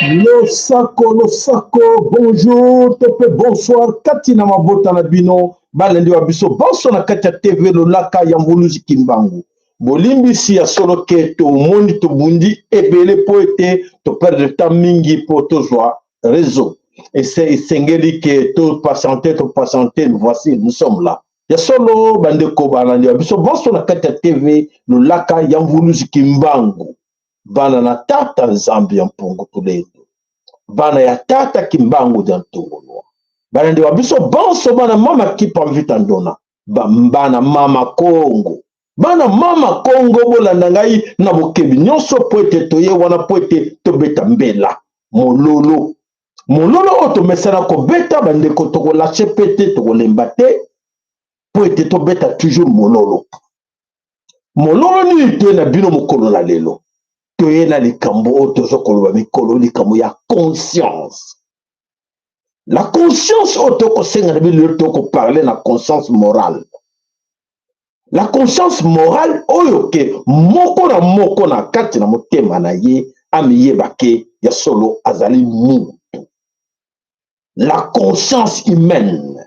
Lo sako, bonjour, tope, bonsoir, Katina Mabota na bino, balendi wa biso, bonsoir na Katia TV, lo laka yambuluzi kimbangu. Bolimbi si ya solo ke to moni to bundi, ebele po ete, to perdre temps mingi po to joie, réseau. Et c'est sengeli ke to patienter, voici, nous sommes là. Ya solo bande ko balandi wa biso, bonsoir na Katia TV, lo laka yambuluzi kimbangu. Bana na tata nzambi ya mpongo tuledo. Bana ya tata kimbangu dan tongolwa. Bana ndi wabiso bonso bana mama kipamvita ndona. Bana mama Kongo. Bana mama Kongo bolanda ngai na bokebi nyonso po ete toye wana po ete tobeta mbela. Mololo. Mololo oto mesana ko beta bandeko tokolashe pete tokolemba te po ete tobeta toujours mololo. Mololo ni te na bino mokolo na lelo. La conscience. La conscience parler la conscience morale. La conscience morale, oyoke, moko na kati na motema na ye, amiye bake, ya solo azali mu. La conscience humaine.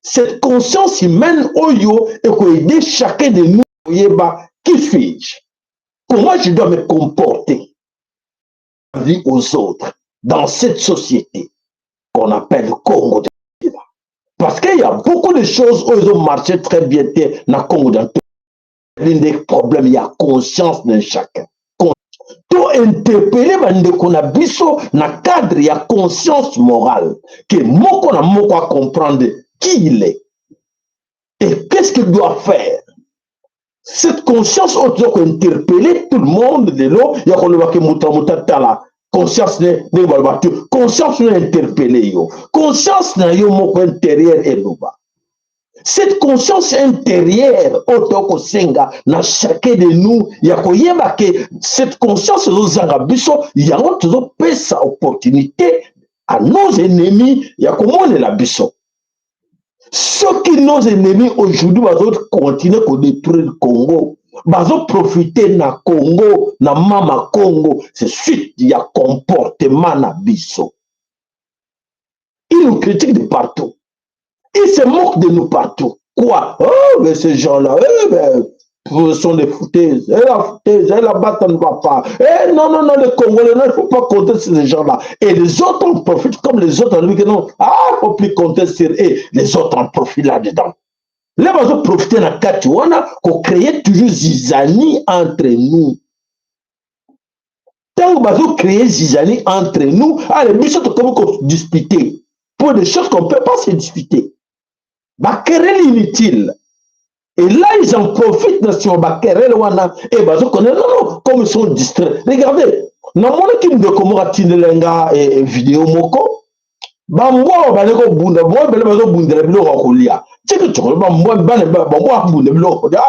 Cette conscience humaine, oyo, eko aider chacun de nous, yeba, qui suis-je? Comment je dois me comporter aux autres dans cette société qu'on appelle le Congo. Parce qu'il y a beaucoup de choses où ils ont marché très bien dans le Congo. Dans l'un des problèmes, il y a conscience de chacun. Tout interpeller qu'on a biso dans le cadre, il y a conscience morale. Que moko na moko à comprendre qui il est et qu'est-ce qu'il doit faire. Cette conscience autre interpeller tout le monde de l'eau, il y a qu'on voit que la conscience n'est pas conscience n'est interpellée yo. Conscience n'a yo moko intérieur et loba. Cette conscience intérieure autre que senga na chacun de nous, il y a qu'on yeba que cette conscience nous arabiso, il y a toujours pesa opportunité à nos ennemis, il y a comment on est la biso. Ceux qui nos ennemis aujourd'hui vont continuer à détruire le Congo, vont profiter na Congo, na mama Congo, c'est suite il y a comportement na biso. Ils nous critiquent de partout. Ils se moquent de nous partout. Quoi? Oh, mais ces gens-là, ce sont des foutaises. La batte ne va pas. Non, les Congolais, il ne faut pas compter sur ces gens-là. Et les autres en profitent comme les autres. On dit que non, il ne faut plus compter sur eux. Les autres en profitent là-dedans. Les gens profitent de la Katiwana pour créer toujours zizanie entre nous. Tant que nous créer zizanie entre nous, les bichons comme qu'on disputer. Pour des choses qu'on ne peut pas se disputer. Querelle inutile. Et là, ils en profitent dans ce querelle et non, comme ils sont distraits. Regardez, dans mon équipe de Komora Tinelenga et vidéo moko, bamwa baleko bunda, moi bele bazo bunda le bilo kolia. Tcheke tchoko bamwa bale bamwa bunda bilo kolia.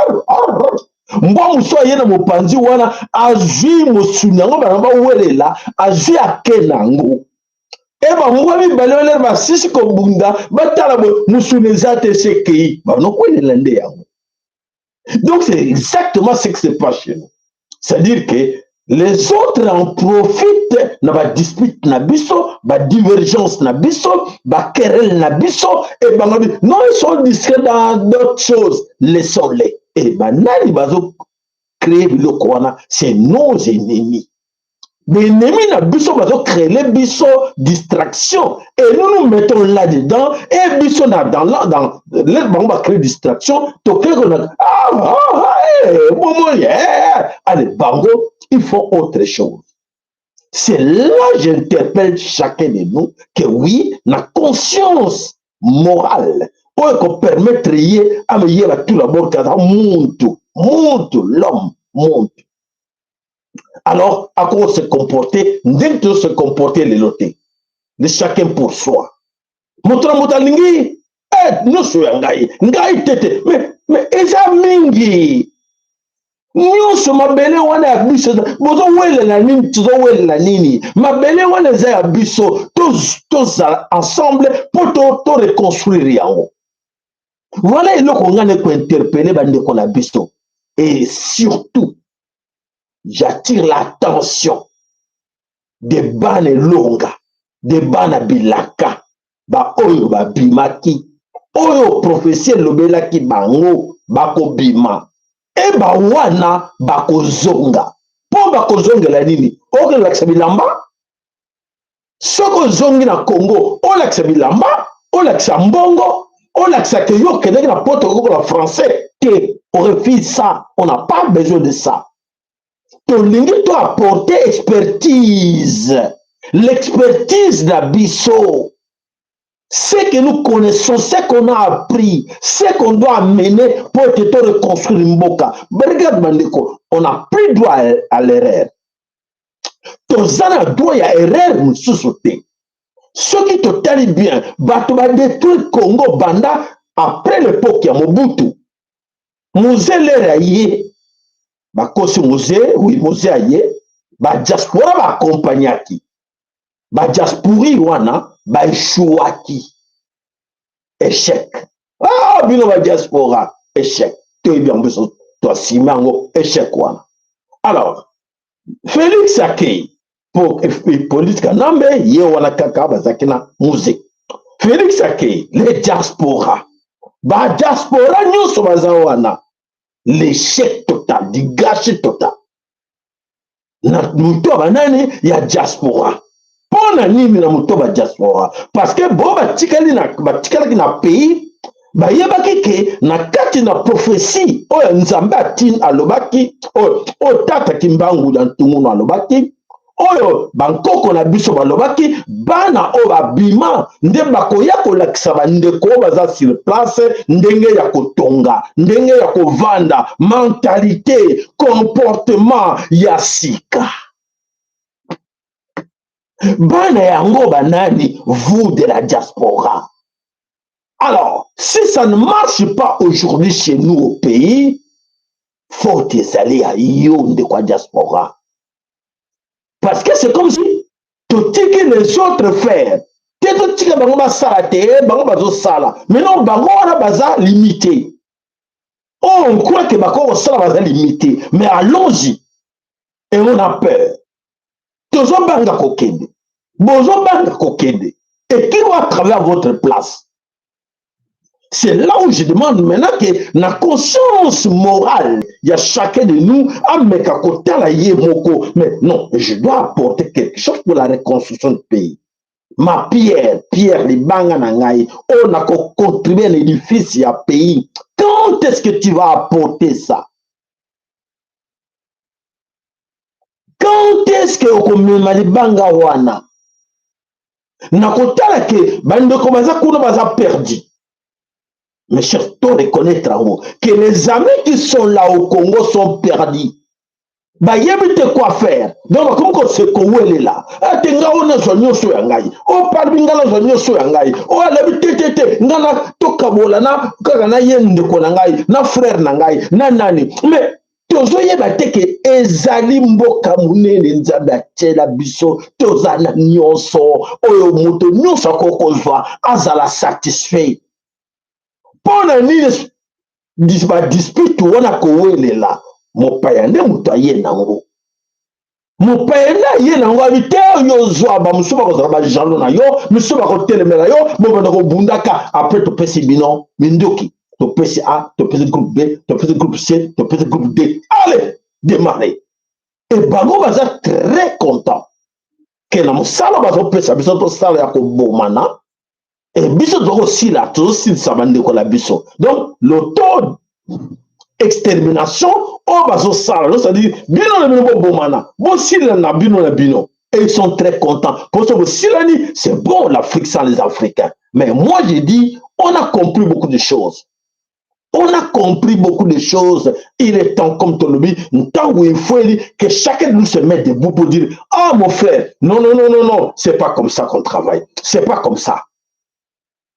Mwa muso yena mopanzi wana azui mosunyango banamba welela azui akenango. E ba mwami balole ba sisi ko bunda batala bo musuneza te sekei ba no kwelela nde yango. Donc c'est exactement ce qui se passe chez nous. C'est-à-dire que les autres en profitent na ba dispute na biso, ba divergence na biso, ba querelle na biso et ba non ils sont discrets dans d'autres choses, laissons-les. Et ba nani bazo créer biloko wana, c'est nos ennemis. Les ennemis na biso bazo créer les biso distraction et nous nous mettons là-dedans et biso na dans les bango ba créer distraction to créer allez bango il faut autre chose. C'est là j'interpelle chacun de nous que oui la conscience morale pour permettre à me dire à tout d'abord monte l'homme monte. Alors, à quoi se comporter, dès que se comporter les lotés, de chacun pour soi. Motra motalingi, nous sommes ngai tete, mais eza mingi. Nous sommes mabele wana abiso, bozo wele la nini, tuzo wele la nini. Mabele wana za abiso, tous ensemble pour to reconstruire yango. Voilà le qu'on a ko interpeller bande ko na biso. Et surtout, j'attire l'attention des bana longa, des bana bilaka, ba oyo ba bimaki, oyo professeur lobelaki bango bako bima, e ba wana bako zonga. Po bako zonga la nini? Oyo laksa bilamba? Soko zongi na Congo, o laksa bilamba, o laksa mbongo, o laksa ke yo kende na poto ko la français, que on refuse ça, on n'a pas besoin de ça. Tu dois apporter expertise. L'expertise d'Abisso. Ce que nous connaissons, ce qu'on a appris, ce qu'on doit amener pour te reconstruire Mboka. Regarde, Mandeko, on n'a plus droit à l'erreur. Tozana droit à erreur, nous sous-sauter. Ce qui te tient bien, tu vas détruire Congo Banda après l'époque de Mobutu. Musée l'eraillé. Bakosi musée, oui, musée aye, ba diaspora ba accompagnaki. Ba diaspori wana, ba échouaki. Échec. Ah, bino ba diaspora, échec. Tu es bien besoin, toi, simango, échec wana. Alors, Félix Akei, pour politique, non, mais ye wana kaka bazakina musée. Félix Akei, les diaspora. Ba diaspora nyuso bazawana. L'échec total, du gâchis total. Na mutoba nani ya diaspora. Pona nini na mutoba diaspora? Parce que bon batikali na pays, ba yebaki ke na kati na prophétie, oyo nzambe atin alobaki, o tata kimbangu na ntungu alobaki, oyo bankoko na biso balobaki, bana o babima nde bakoya kolakisa bandeko baza sur place, ndenge ya kotonga, ndenge ya kovanda, mentalité, comportement ya sika. Bana yango banani, vous de la diaspora. Alors, si ça ne marche pas aujourd'hui chez nous au pays, faut que aller à Yon de quoi diaspora. Parce que c'est comme si tu tiques les autres faire. Tu tiques bango sala te, bango sala. Mais non, bango na baza limité. Oh, on croit que bango sala baza limité. Mais allons-y. Et on a peur. Tozo banga kokende. Bozo banga kokende. Et qui va travailler à votre place? C'est là où je demande maintenant que la conscience morale, il y a chacun de nous, mais non, je dois apporter quelque chose pour la reconstruction du pays. Ma Pierre, les banganangaï, on a contribué à l'édifice du pays. Quand est-ce que tu vas apporter ça? Quand est-ce que on a les bangawana? Nakotala ke bande komaza kuna baza perdu. Mais chers, tu reconnaître que les amis qui sont là au Congo sont perdus. Bah, il y a quoi faire. Donc, comme on sait qu'on est là. Ah, tenga on a soigné sur Yangai. Oh, parbingala soigné sur Yangai. Oh, la bitete. Nana, toka bolana, kakana yen de konangai. Na frère nangai. Na nani. Mais, tozoyeba te ke ezali mboka munene nzambe atiela biso toza na nyonso oyo moto nyonso akokozwa azala satisfait mpo na nini badispute wana kowelela mopaya nde moto aye nango mopaya nde aye nango abi te oyo ozwa bamosusu bakozala bajalo na yo misusu bakotelemela yo bobanda kobundaka apres topesi bino minduki topesi A, topesi groupe B, topesi groupe C, topesi groupe D. Allez, démarrer. Et bango baza très content. Que na mosala bazo pesa biso to sala ya kobomana. Et biso toko sila, to sila bandeko la biso. Donc, le taux extermination o bazo sala, c'est-à-dire bino na bino bomana, bon sila na bino. Et ils sont très contents. Pour ça, Silani, c'est bon l'Afrique sans les Africains. Mais moi, j'ai dit, on a compris beaucoup de choses. On a compris beaucoup de choses. Il est temps, comme ton lobby, temps où il faut que chacun de nous se mette debout pour dire, ah mon frère, non, c'est pas comme ça qu'on travaille. C'est pas comme ça.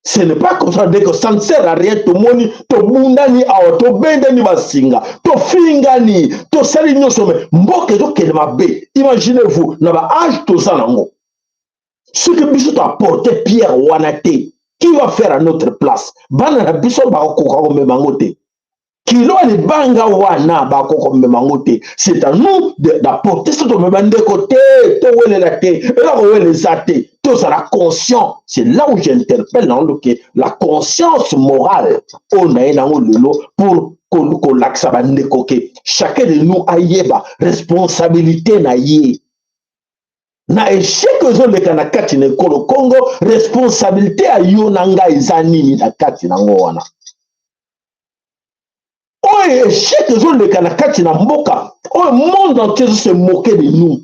Ce n'est pas comme ça, dès que ça ne sert à rien, tout le monde, tout bundani, tout bendani basinga, tout fingani, tout saligno sommet, mboke to kelmabe. Imaginez-vous, n'a pas âge tout ça nango. Ce que Bissot a porté Pierre Wanate, qui va faire à notre place? Bana Bissot ba ko memangote. Kilo ni banga wana ba ko memangote. C'est à nous d'apporter ce que me bande côté, to wele la té, là où les athées. Ça la conscience, c'est là où j'interpelle la conscience morale on a pour qu'on l'accepte. Chacun de nous a yeba responsabilité na yé na échec zo le kanakati ne kolo Congo responsabilité a yo nanga ezanini na kati nango wana o échec zo le kanakati na mboka o monde entier se moquer de nous.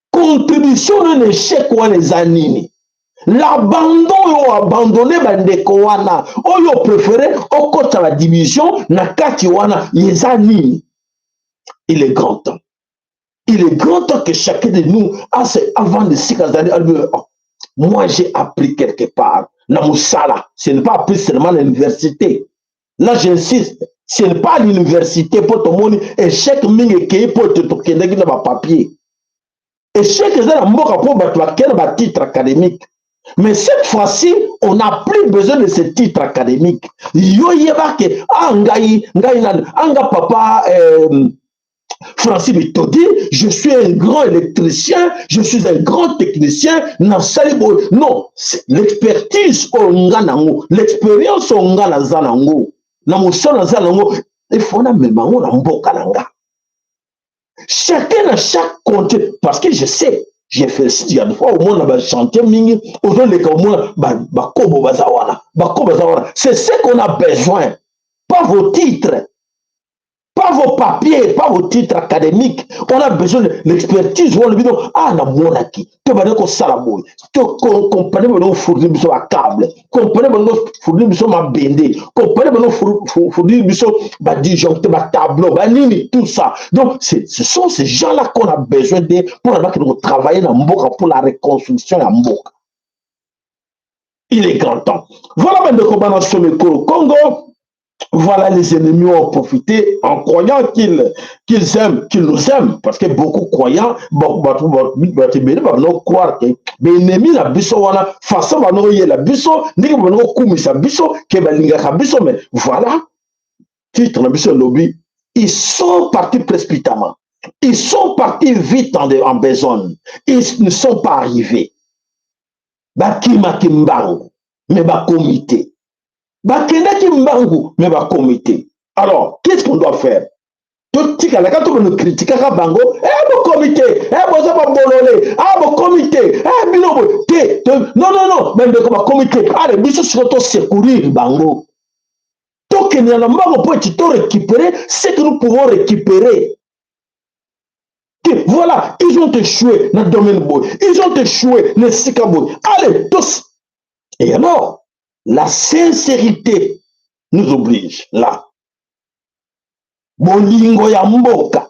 Contribution d'un échec ou les anini. L'abandon ou abandonné bandeko wana. Ou yo préféré au côté de la division na kati wana yezanini. Il est grand temps. Il est grand temps que chacun de nous avant de 6 années moi j'ai appris quelque part na musala. Ce n'est pas appris seulement à l'université. Là j'insiste, ce n'est pas à l'université pour tout le monde échec mingi qui pour te toquer dans papier. Et chaque mboka pour battre titre académique. Mais cette fois-ci, on n'a plus besoin de ce titre académique. Yo yebake anga papa Francis Mitodi, je suis un grand électricien, je suis un grand technicien. Non, l'expertise onga nango, l'expérience onga na zanango, na musala zanango, il faut na memango na mboka nanga. Chacun à chaque côté, parce que je sais, j'ai fait il y a des fois au monde va chanter mingi, au les communs, c'est ce qu'on a besoin, pas vos titres, pas vos papiers, pas vos titres académiques. On a besoin de l'expertise. On a besoin na monaki. Tu vas dire que ça la boue. Tu comprenez maintenant fournir biso à câble. Comprenez maintenant fournir biso ma bende. Comprenez maintenant fournir biso ba disjoncteur, ba tableau, ba nini, tout ça. Donc ce sont ces gens-là qu'on a besoin de pour travailler dans Mboka pour la reconstruction de Mboka. Il est grand temps. Voilà maintenant comment on se met au Congo. Voilà, les ennemis ont profité en croyant qu'ils aiment, qu'ils nous aiment, parce que beaucoup croyants, croire que les ennemis la biso wana façon la biso, mais voilà, titre la biso lobby, ils sont partis précipitamment, ils sont partis vite en besogne, ils ne sont pas arrivés. Bakima kimbangu, mais ba comité. Bakendaki mbangu mais ba comité. Alors, qu'est-ce qu'on doit faire? Tout tika la quand on nous critique ka bango, bon comité, boza ba bololé, bon comité, binobo, non, même de comme comité, allez, biso surtout secourir bango. Donc il y a un bango pour tout récupérer ce que nous pouvons récupérer. Voilà, ils ont échoué dans le domaine boy, ils ont échoué dans le sikaboy. Allez, tous. Et alors, la sincérité nous oblige là. Bolingo ya mboka.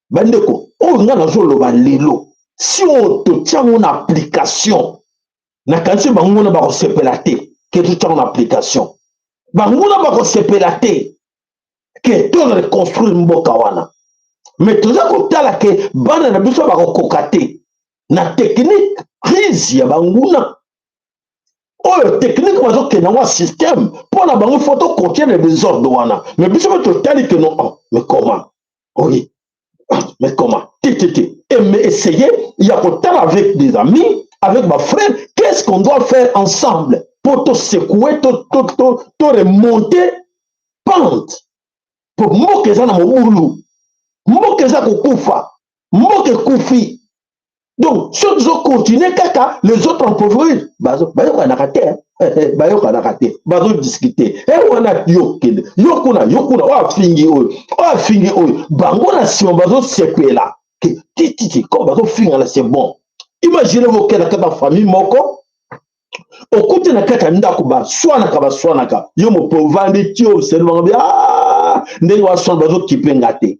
Bandeko, on a la lelo. Si on te tient en application, na kansi bangona ba ko sepelate, que tu tiens en application. Bangona ba ko sepelate. que to reconstruire mboka wana. Mais toza kotala ke bana na biso bakokokate na technique crise ya banguna. Oyo technique bazokende yango système mpo na bango faut contienne désordre wana. Mais biso totali ke non, mais comment? Oui, mais comment? Et mais essayer, il y a kotala avec des amis, avec ma frère, qu'est-ce qu'on doit faire ensemble pour te secouer, te remonter pente. Pour moke za na mobulu, moke za kokufa, moke kufi. Donc, si tu continues, les autres en pauvreté, bazo kanakate, bazo kanakate, bazo discuter. Et on a yokuna, wa fingi oy, bango na sima bazo sekwe là. Titi, comme bazo finga là, c'est bon. Imaginez vos kata famille moko, okute na kata ndako ba, swanaka, yo mo povandi tio, c'est le ah, ndenge wa son bazo kipengate.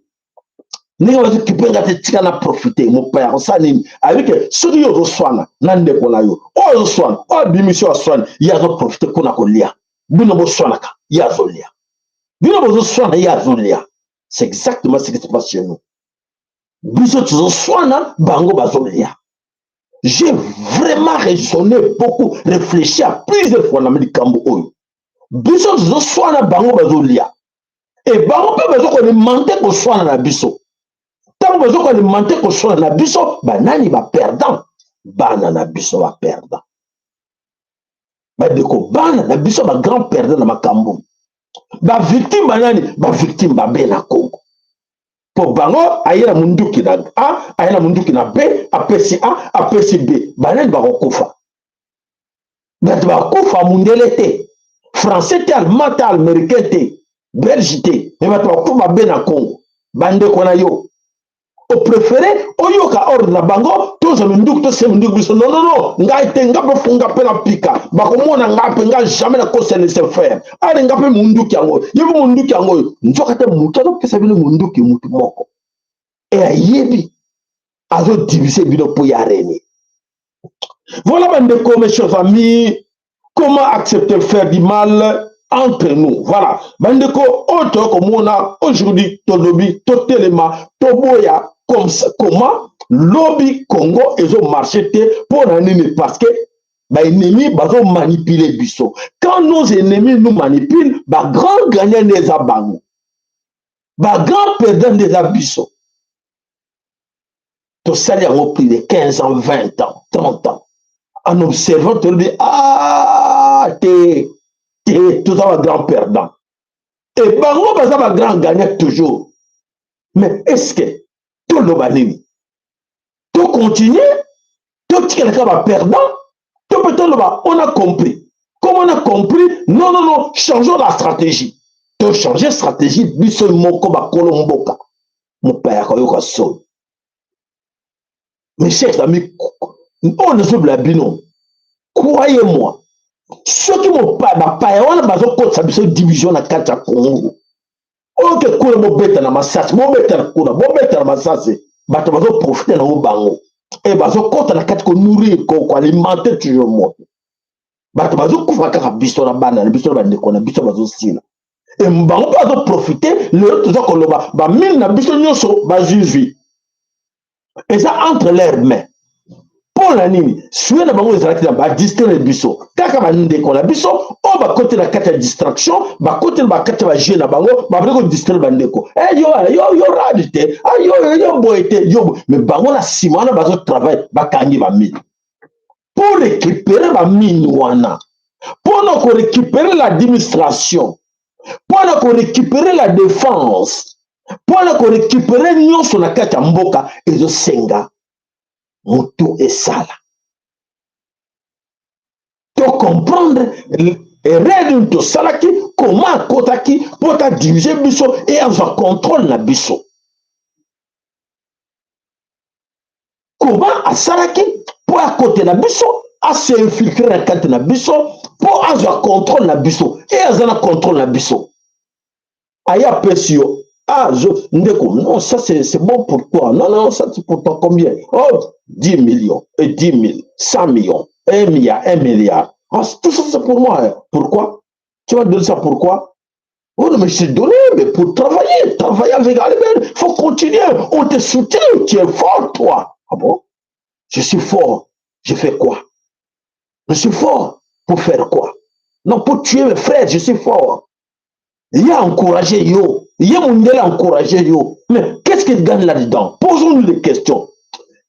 Ni wazi kipenga te tika na profiter mon père ça ni avec ceux qui reçoivent nande kona yo o reçoivent o bimisio reçoivent ya zo profiter kona kolia bino bo swanaka ya zo lia bino bo swana ya zo lia. C'est exactement ce qui se passe chez nous. Biso tu swana bango bazo lia. J'ai vraiment raisonné beaucoup, réfléchi à plusieurs fois dans le cambo oyo. Biso tu swana bango bazo lia. Et bango pe bazo ko demander ko swana na biso. Tant que vous avez monté que soit na biso, banani va perdant. Bana na biso va perdant. Ba deko bana na biso ba grand perdant na makambo. Ba victime banani, ba victime ba be na Congo. Pour bango ayela munduki na A, ayela munduki na B, apesi A, apesi B. Banani ba kokufa. Ba kokufa mundele te. Français te, allemand te, américain te, belge te. Mais ba kokufa be na Congo. Bande kona yo. Au préféré, oyoka ordre na bango, tous munduki to se munduki biso. Non, ngai te ngape funga pe na pika. Bakomona ngape nga jamais na kose ne se faire. Ari ngape munduki yango. Yebi munduki yango. Njoka te mutu no pesa bino munduki mutu moko. Et ayebi azo diviser bino po ya reni. Voilà bandeko mes chers amis, comment accepter faire du mal entre nous. Voilà. Bandeko autre comme on a aujourd'hui Todobi, Totelema, Toboya. Comme ça, comment lobby Congo ils ont marché pour l'ennemi parce que les ennemis ont manipulé biso. Quand nos ennemis nous manipulent, bah grand gagnant des abangos, bah grand perdant des abisso. Tout ça il y a plus de 15 ans, 20 ans, 30 ans. En observant, tu dis ah t'es tout ça va grand perdant. Et bango bah ça va grand gagnant toujours. Mais est-ce que tout le banini, tout continue, tout quelqu'un va perdant, tout peut-être on a compris. Comme on a compris, non, changeons la stratégie. Tout changer la stratégie, biso moko ba kolomboka. Mon père, koyoka so. Mes chers amis, on ne se blabino. Croyez-moi, ceux qui m'ont pas, on a besoin de cette division à 4 Congo. Ok, koule mo beta na masasi, mo beta na kuna, mo beta na masasi. Bato bazo profiter na bango. Et bazo kota na kati ko nourrir ko alimenter toujours moi. Bato bazo kufa kaka biso na bana, biso na ndeko na biso bazo sina. Et mbango bazo profiter le tout ça ko loba, ba mine na biso nyonso ba juge. Et ça entre leurs mains. Pour la nini, sué na bango ezalaki na ba distraire biso. Kaka ba ndeko na biso, o ba côté na kati ya distraction, ba côté ba kati ba jeu na bango, ba breko distraire ba ndeko. Eh yo radite, yo boite, yo mais bango la simana bazo travail, ba kangi ba mine. Pour récupérer ba mine wana. Pour nous récupérer l'administration. Pour nous récupérer la défense. Pour nous récupérer nyonso na kati ya mboka ezo senga. Moto et sala. Pour comprendre et règle de salaki, comment kotaki pour ta diriger biso et avoir contrôle na biso. Comment à salaki pour à côté na biso, à s'infiltrer na kati na biso pour avoir contrôle na biso et avoir contrôle na biso. Aya pesio. Ah, non, ça c'est bon pour toi. Non, ça c'est pour toi combien? Oh, 10 millions, et 10 000, 100 millions, 1 milliard, 1 milliard. Ah, tout ça c'est pour moi. Pourquoi? Tu vas donner ça pourquoi? On me s'est donné, mais pour travailler avec Albert, il faut continuer. On te soutient, tu es fort, toi. Ah bon? Je suis fort. Je fais quoi? Je suis fort. Pour faire quoi? Non, pour tuer mes frères, je suis fort. Il a encouragé yo. Il a encouragé yo. Mais qu'est-ce qu'il gagne là-dedans? Posons-nous des questions.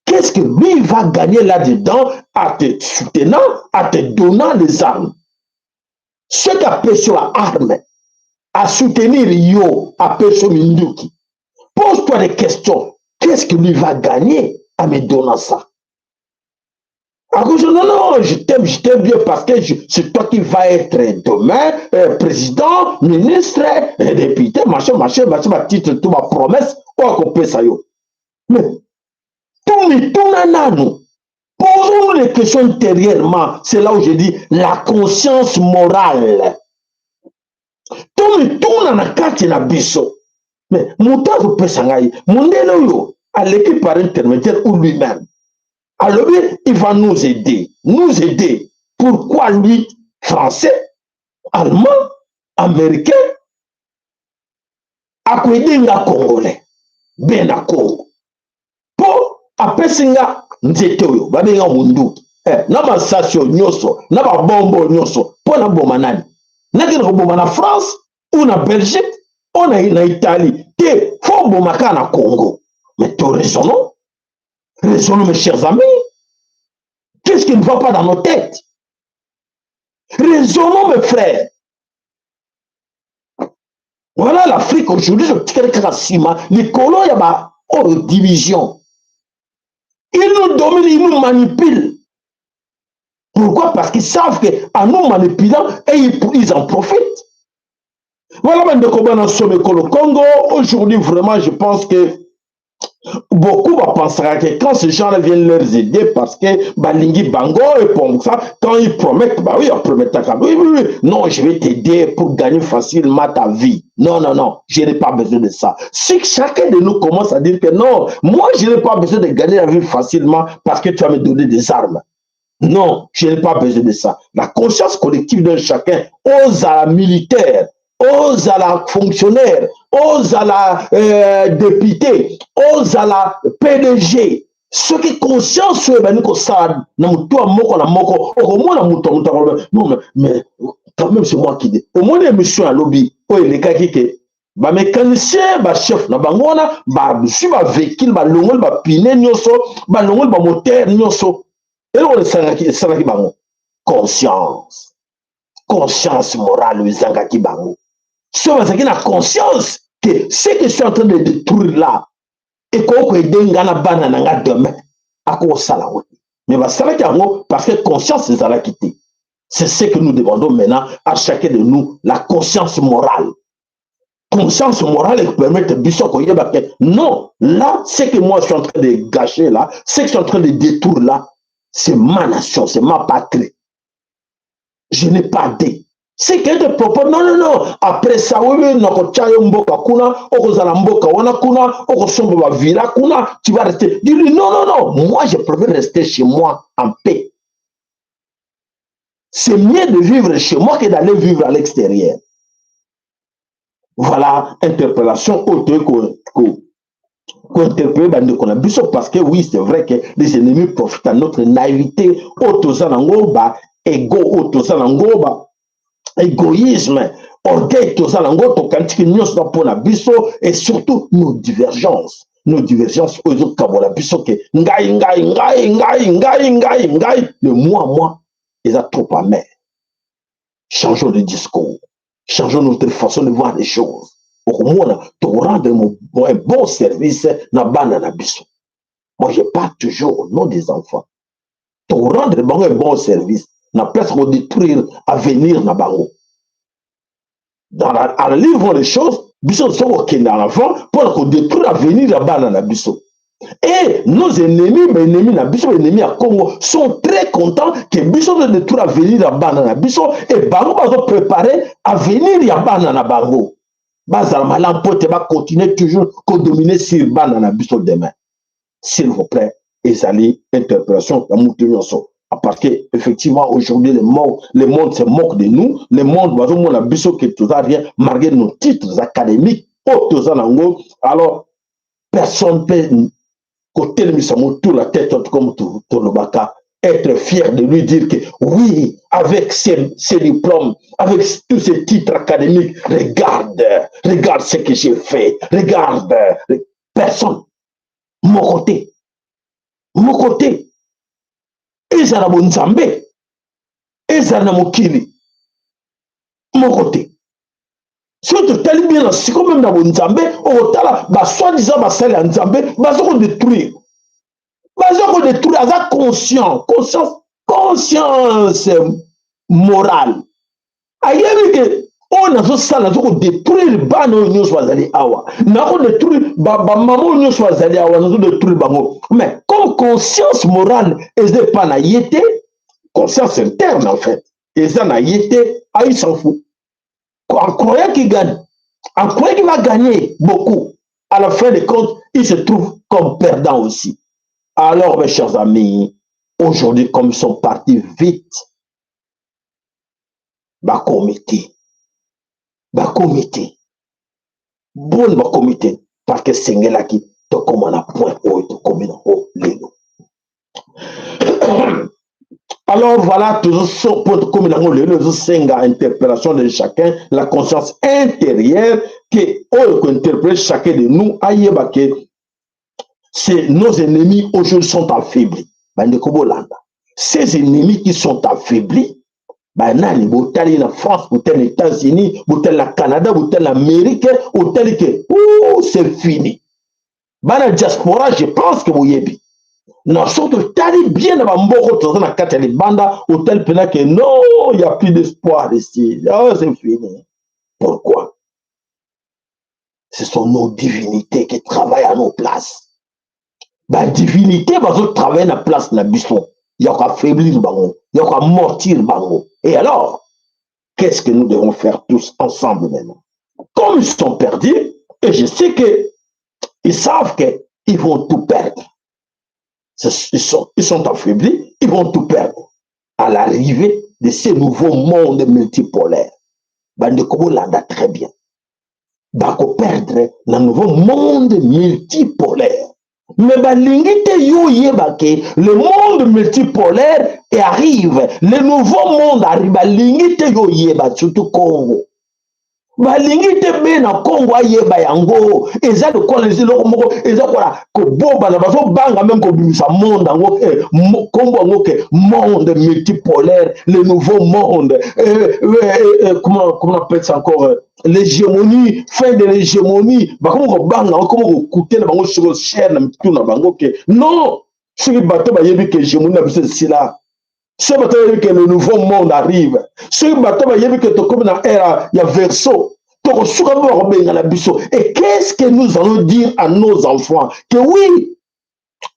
Qu'est-ce que lui va gagner là-dedans à te soutenant, à te donnant les armes? Ce qu'a sur la arme, à soutenir yo, à sur Minduki. Pose-toi des questions. Qu'est-ce que lui va gagner à me donner ça? À cause non, non, je t'aime bien parce que c'est toi qui vas être demain président, ministre, député, machin, ma titre, tout ma promesse, quoi qu'on peut ça yo. Mais tout nanano. Posons-nous les questions intérieurement. C'est là où je dis la conscience morale. Tout nanakati na biso. Mais mon temps peut s'engager. Mon délo à l'équipe par intermédiaire ou lui-même. Alors il va nous aider. Nous aider. Pourquoi lui, français, allemand, américain, akwedinga congolais, ben à Congo. Pour apesinga nzete oyo, babenga mundu. Na ba station nyoso, na ba bombo nyoso, pour na boma nani. Na kene boma na France ou na Belgique, ou na Italie. Te faut boma ka na Congo. Mais tu raisonnons. Raisonnons mes chers amis. Qu'est-ce qui ne va pas dans nos têtes? Raisonnons mes frères. Voilà l'Afrique aujourd'hui, les colons, il y a une division. Ils nous dominent, ils nous manipulent. Pourquoi? Parce qu'ils savent qu'en nous manipulant, ils en profitent. Voilà, maintenant, comment on sommet le Congo. Aujourd'hui, vraiment, je pense que beaucoup penseront que quand ces gens-là viennent leur aider, parce que Balingi Bango et pour ça, quand ils promettent, bah oui, ils promettent oui, non, je vais t'aider pour gagner facilement ta vie. Non, non, non, je n'ai pas besoin de ça. Si chacun de nous commence à dire que non, moi, je n'ai pas besoin de gagner la vie facilement parce que tu vas me donner des armes. Non, je n'ai pas besoin de ça. La conscience collective de chacun, ose à la militaire, ose à la fonctionnaire, ose à la député, ose à la PDG. Ce qui est conscience, c'est que ça, non, mais quand même, c'est moi qui dis. Au moins, les missions à lobby, les cas qui ba mécanicien ba chef na bangona ba su ba véhicule ba longol ba pine nyoso ba longol ba moteur nyoso. Et on est bango. Conscience. Conscience morale, Zangaki bango. Si on a conscience que ce que je suis en train de détruire là, et qu'on peut dengana banana demain, à quoi ça là? Mais parce que conscience, c'est ça la quitter. C'est ce que nous demandons maintenant à chacun de nous, la conscience morale. Conscience morale qui permet de non, là, ce que moi je suis en train de gâcher là, ce que je suis en train de détruire là, c'est ma nation, c'est ma patrie. Je n'ai pas dit. C'est qu'un te propose, non, non, non. Après ça, oui, tu vas rester. Dis-lui, non, non, non. Moi, je préfère rester chez moi en paix. C'est mieux de vivre chez moi que d'aller vivre à l'extérieur. Voilà, interpellation parce que oui, c'est vrai que les ennemis profitent de notre naïveté, égoïsme, orgueil, et surtout nos divergences. Nos divergences, le moi, ils ont trop amer. Changeons de discours, changeons notre façon de voir les choses. Pour moi, pour rendre un bon service, moi, je parle toujours au nom des enfants. Pour rendre un bon service, na place pour détruire l'avenir na bango. À la livre les choses, biso sont au Kenya avant pour détruire l'avenir na bana na biso. Et nos ennemis, mes ennemis na biso, ennemis à Congo sont très contents que biso de détruire l'avenir na bana na biso et bango va préparer l'avenir ya bana na bango. Bazalma l'emporte va continuer toujours à dominer sur bana na biso demain. S'il vous plaît, ezali interpellation ya mutu nyonso. Parce qu'effectivement, aujourd'hui, le monde se moque de nous. Le monde, on a besoin que tout ça rien, malgré nos titres académiques, alors, personne ne peut côté de tout la tête comme tout le baka, être fier de lui dire que oui, avec ses diplômes, avec tous ces titres académiques, regarde ce que j'ai fait, regarde, personne, mon côté, ezala bonzambe, ezala mokili, mon côté. Surtout, tellement bien, c'est comme même dans bonzambe, au tala, soi-disant, basali en nzambe, bazo détruire. Bazo détruire, aza conscience morale. Ayebi que on a ça détruire bana nyonso bazali awa. Na ko détruire maman nyonso bazali awa, na détruire bango. Mais comme conscience morale est pas na yete, conscience interne en fait. Et ça na yete, il s'en fout. En croyant qu'il gagne, en croyant qu'il va gagner beaucoup, à la fin des comptes, il se trouve comme perdant aussi. Alors, mes chers amis, aujourd'hui, comme ils sont partis vite, comité, parce que c'est là qui te commande à point haut, te commande haut, alors voilà, toujours pour comme interpellation de chacun, la conscience intérieure que interprète chacun de nous, c'est nos ennemis aujourd'hui sont affaiblis. Ces ennemis qui sont affaiblis, nani botali na France, botali les États-Unis, botali la Canada, botali l'Amérique, botali que c'est fini. La diaspora, je pense que vous y êtes. Non, surtout, tali bien dans Mboko, dans la carte de banda, hôtel pena que non, il n'y a plus d'espoir ici. Oh, c'est fini. Pourquoi? Ce sont nos divinités qui travaillent à nos places. La divinité va travailler à la place de la buisson. Il y a qu'à faiblir le bango, il y a qu'à mortir le bango. Et alors, qu'est-ce que nous devons faire tous ensemble maintenant? Comme ils sont perdus, et je sais qu'ils savent qu'ils vont tout perdre. Ils sont affaiblis, ils vont tout perdre. À l'arrivée de ces nouveaux mondes multipolaires, Bande Kobo l'a très bien. Bako perdre le nouveau monde multipolaire. Mais le monde multipolaire arrive, le nouveau monde arrive, surtout Congo. Balingi te be na Congo ayeba yango eza de quoi les loko moko eza quoi ko boba na bazo banga même ko bimisa monde yango Congo yango ke monde multipolaire le nouveau monde comment on appelle ça encore l'hégémonie fin de l'hégémonie ba ko banga comme ko couter na bango sur chaîne na mitu na bango ke non ce bato ba yebi que hégémonie na biso sila. Ce bateau que le nouveau monde arrive. Ce bateau il y a que comme dans l'ère il y a verso. Et qu'est-ce que nous allons dire à nos enfants? Que oui,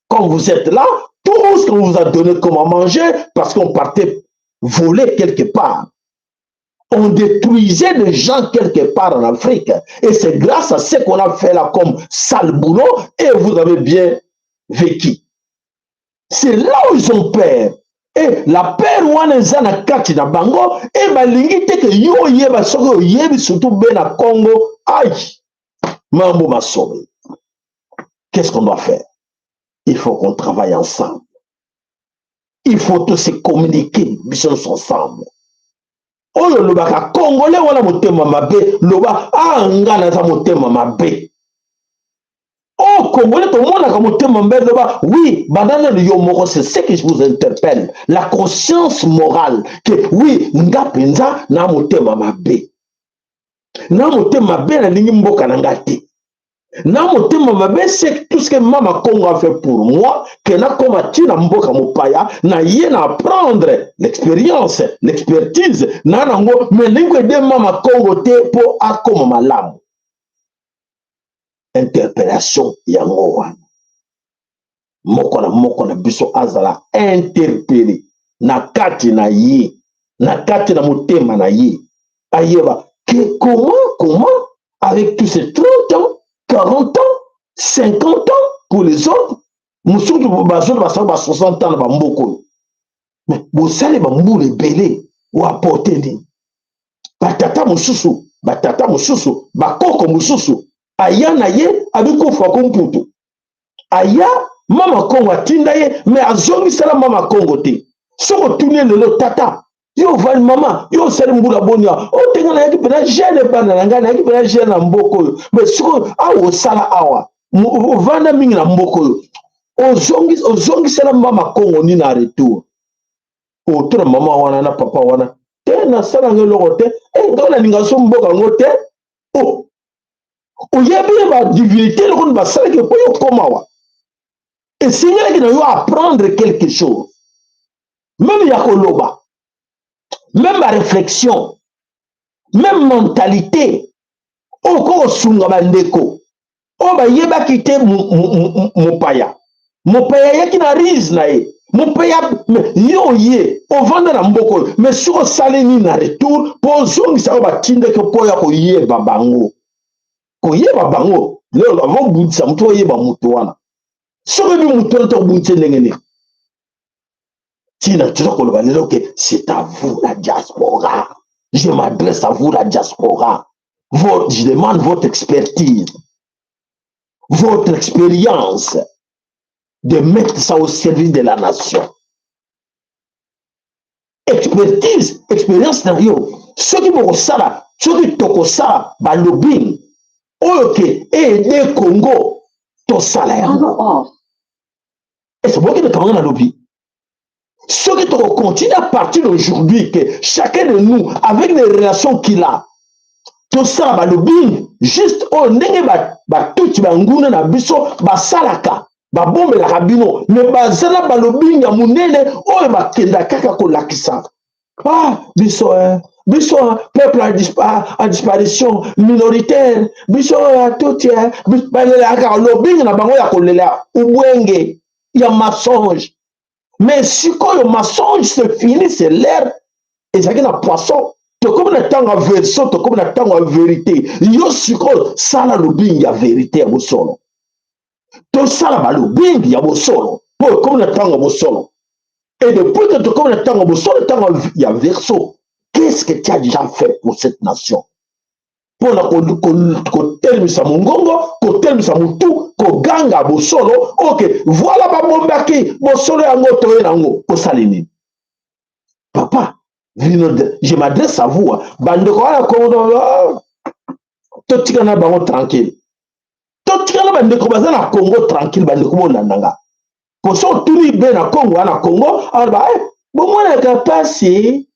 quand vous êtes là, tout ce qu'on vous a donné comme à manger, parce qu'on partait voler quelque part. On détruisait des gens quelque part en Afrique. Et c'est grâce à ce qu'on a fait là comme sale boulot et vous avez bien vécu. C'est là où ils ont peur. Et la peur wana eza na kati na bango et balingi te ke yo yeba soko yebi surtout ben na Congo aïe mambo masobe. Qu'est-ce qu'on doit faire? Il faut qu'on travaille ensemble. Il faut tous se communiquer bisons ensemble. Oyo loba ka congolais wana motema mabe loba ngana za motema mabe. Oh, Congolais, tout le monde a comme oui, c'est ce que je vous interpelle. La conscience morale que oui, nga penza na motema mabe. Na motema mabe na lingi mboka na ngati. Na motema mabe c'est tout ce que Mama Congo a fait pour moi, que na koma tina mboka mopaya, na yena apprendre l'expérience, l'expertise, na nango, mais lingo de Mama Congo te po akoma malamu. Interpellation yango wana moko na biso azala interpellé na kati na ye na kati na motema na ye ayeba que comment avec tous ces 30 ans 40 ans 50 ans pour les autres musuku bazo ba 60 ans ba mboko mais bosale bambula ebele oaporte nini batata mosusu bakoko mosusu aya na ye abikufa ko mputu aya mama kongo atinda ye me azongisala mama kongo te soko tuni lelo tata yo vali mama yo osali mbula boni awa otenga nayaki mpena gene bana na ngai nayaki mpena gene na mboka oyo me siko awa osala awa ovanda mingi na mboka oyo ozongisala mama kongo nini na retour otuna mama wana na papa wana te nasala ngo eloko te ngai nalinga so mboka yango te oyebi ye badivinité eloko ni basalaki mpo yo koma wa esengelaki na yo apprendre quelque chose même ya koloba même la réflexion, même mentalité, on kosunga bandeko, on va yeba quitter mopaya. Mopaya yaki na riz na ye. Mopaya yo ye, on vende na mboko, mais sur saleni na retour, pour zongi sa ba tinde ke poya ko yeba bango. Ko yeba bango, lelo avant bundisa muto yeba muto wana. Soki bi muto to bundise ndengene. C'est à vous la diaspora. Je m'adresse à vous la diaspora. Je demande votre expertise, votre expérience de mettre ça au service de la nation. Expertise, expérience dans yo. Ceux qui vont ça, ceux qui toko ça, balobing, ok, et Congo, to salaire. Et c'est moi qui te parle dans lobby. Ce qui te continue à partir d'aujourd'hui, que chacun de nous, avec les relations qu'il a, tout ça, bah, le bing, juste, oh, n'est pas tout, bah, nguna na biso, bah, salaka, bah, bombe la rabino, mais bah, zala, bah, le bing, ya munene, oh, bah, kenda kaka ko lakisa. Ah, biso, peuple à disparition minoritaire, biso, tout, bah, le bing, na bango ya kolela, ubwenge, ya mensonge. Mais si quand le mensonge se finit, c'est l'air, et ça un poisson. Tu comme le temps en version, tu comme le temps en vérité. Yo si ça la lobbying, il y a vérité à vos solos. Tout ça la lobbying, il y a vos solos. Pour comme le temps en vos solos. Et depuis que tu comme le temps en vos solos, il y a verso. Qu'est-ce que tu as déjà fait pour cette nation? Pour la kotelmisa mongongo, kotelmisa mutu, koganga bosolo, ok, voilà ba bombaki, bosolo yango toye nango, kosalini. Papa, je m'adresse à vous, bandeko ala Congo, totika na bango tranquille. Totika na bandeko baza na Congo tranquille, bandeko mo nandanga. Koso tuni be na Congo, na Congo, alba, bon mona kapasi,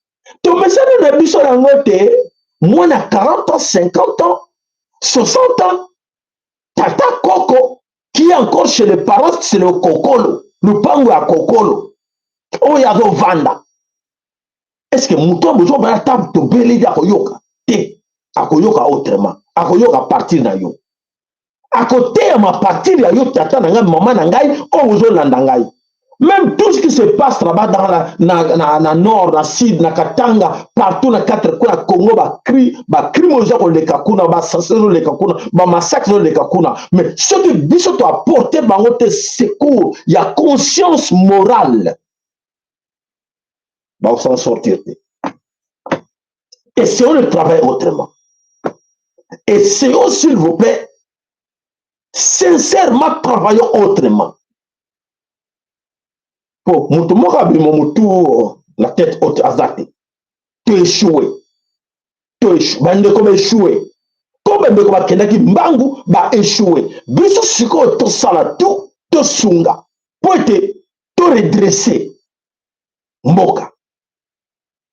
to mesana na biso nango te. Moi, à 40 ans, 50 ans, 60 ans, Tata Coco, qui est encore chez les parents, c'est le Kokolo, le pango à Kokolo. Oh, il y a de Vanda. Est-ce que Mouton a besoin de table de belé à Koyoka? À Koyoka autrement. À Koyoka partir de yo. À côté, à ma partir de yo, Tata Nangai, Maman Nangai, on vous Nangai. Même tout ce qui se passe là-bas dans la nord, dans le sud, dans Katanga, partout dans quatre coins, Congo, crime aux gens, les kakuna, assassinat, les kakuna, massacre, les kakuna. Mais ce que Bissot a apporté, c'est secours, il y a conscience morale. On s'en sortir. Essayons de travailler autrement. Essayons, s'il vous plaît, sincèrement, travaillons autrement. Mutu moka bimo mutu la tête haute azate. Tu échoué. Bande comme échoué. Comme bande comme kendaki mbangu ba échoué. Biso siko to sala tout to sunga. Pour te redresser. Mboka.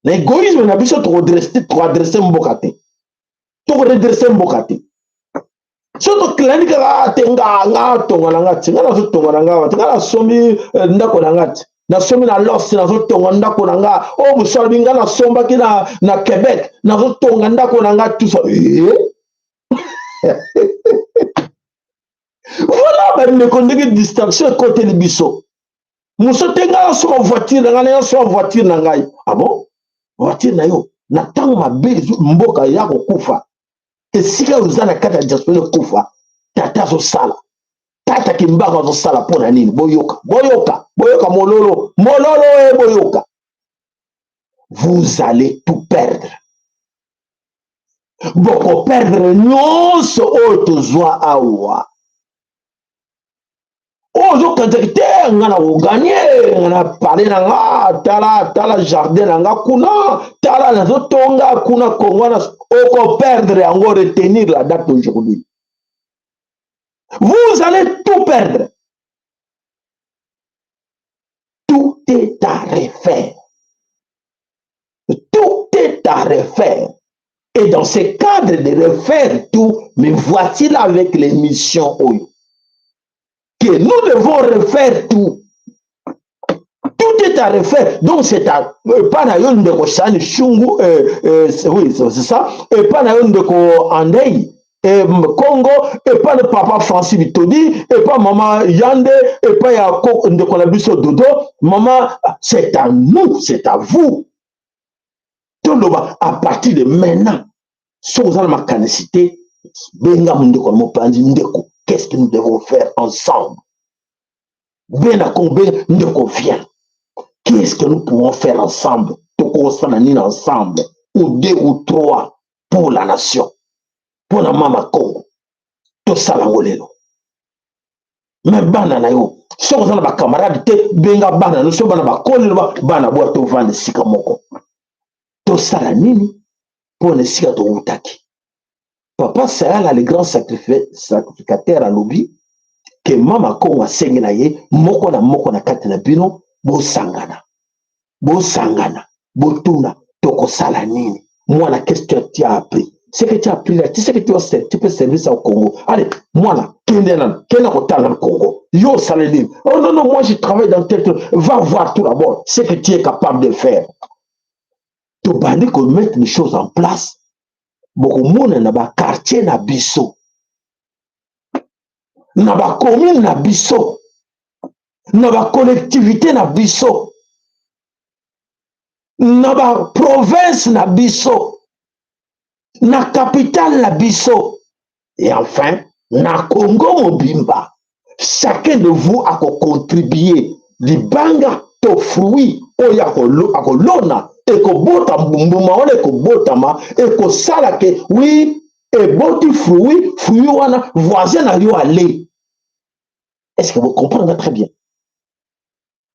L'égoïsme na biso to redresser mboka te. To redresser mboka te. Soto klani ka tenga nga tonga nga tinga na so tonga nga tinga na somi ndako na ngati na somi na losi na so tonga ndako na nga o musala binga na somba ki na Québec na so tonga ndako na nga tout ça voilà ben ne connaît distraction côté de biso muso tenga so voiture na nga na so voiture na ngai ah bon voiture na yo na tango mabe mboka ya kokufa. Et si vous avez la diaspora de Koufa, tata zo sala. Tata kimbaga zo sala pour nanini. Boyoka. Mololo. Boyoka. vous allez tout perdre. Beaucoup perdre nyonso oyo tozwa awa. Ozo contacté ngana ogagné ngana parler nanga tala jardin nanga kuna tala nazo tonga kuna Congo na oko perdre yango retenir la date d'aujourd'hui. Vous allez tout perdre. Tout est à refaire. Tout est à refaire. Et dans ce cadre de refaire tout, mais voici là avec les missions Oyo. Que nous devons refaire tout. Tout est à refaire. Donc c'est à pas na yon de ko sani shungu oui c'est ça et pas na yon de ko andei et Congo et pas le papa Francis Bitodi et pas maman Yande et pas ya de ko la biso dodo maman c'est à nous c'est à vous. Tout le monde à partir de maintenant sans ma canicité benga munde ko mo pandi ndeko qu'est-ce que nous devons faire ensemble. Bena combien ndeko vient. Qu'est-ce que nous pouvons faire ensemble? Ensemble, ou 2 ou 3 pour la nation, pour la Mama Congo. Tout ça, la molelo. Mais bana na yo, si on a des camarades, benga bana, nous sommes bana bana boito vande sika moko. Tout ça la nini pour ne sika to utaki. Papa Sahel a les grands sacrificateurs à lobby que Mama Congo a sengi na ye moko na kati na bino bo sangana. Bo sangana, bo tuna, toko sala nini. Moi, qu'est-ce que tu as appris? Ce que tu as appris là, tu sais que tu peux servir ça au Congo. Allez, moi là, quel est le Congo? Yo salélim. Oh non, non, moi je travaille dans tel truc. Va voir tout d'abord ce que tu es capable de faire. Tu vas dire qu'on mette les choses en place. Beaucoup de monde n'a pas quartier na biso. N'a pas commune na biso. N'a pas collectivité na biso. Na ba province na biso, na capitale na biso, et enfin na Congo mobimba. Chacun de vous a contribué libanga to fruit oya ko lona et ko bota mbuma ole ko botama et ko sala ke oui et boti fruit wana voisin na yo aller. Est-ce que vous comprenez très bien?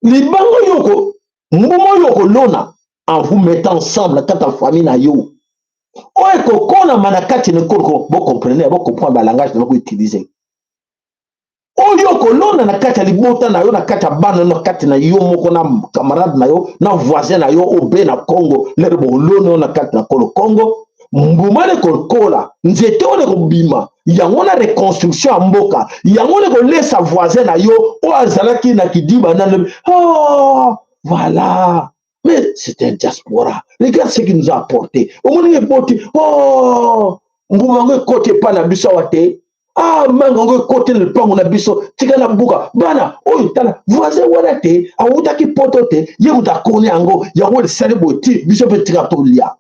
Libanga yoko mbuma yoko lona en vous mettant ensemble quand ta famille na yo. Oye kokona manakati ne koko, vous comprenez, vous comprenez le langage que vous utilisez. Oyo kolona na kati libota na yo na kati bana na kati na yo moko na camarade na yo na voisin na yo obe na Congo le bolona na kati na Congo mbuma le kokola nzete ole kobima yango na reconstruction mboka yango le ko laisser voisin na yo o azalaki na kidiba na oh voilà. Mais c'est un diaspora. Regarde ce qu'il nous a apporté. Au moins, oh, mbuma côté pas na biso wate. Ah, mango côté le pango na biso. Tika na buka. Bana, oh, tala, voisin wadate. A utaki potote. Ye utakone ango. Ya wole céléboti. Biso pe tika tolia.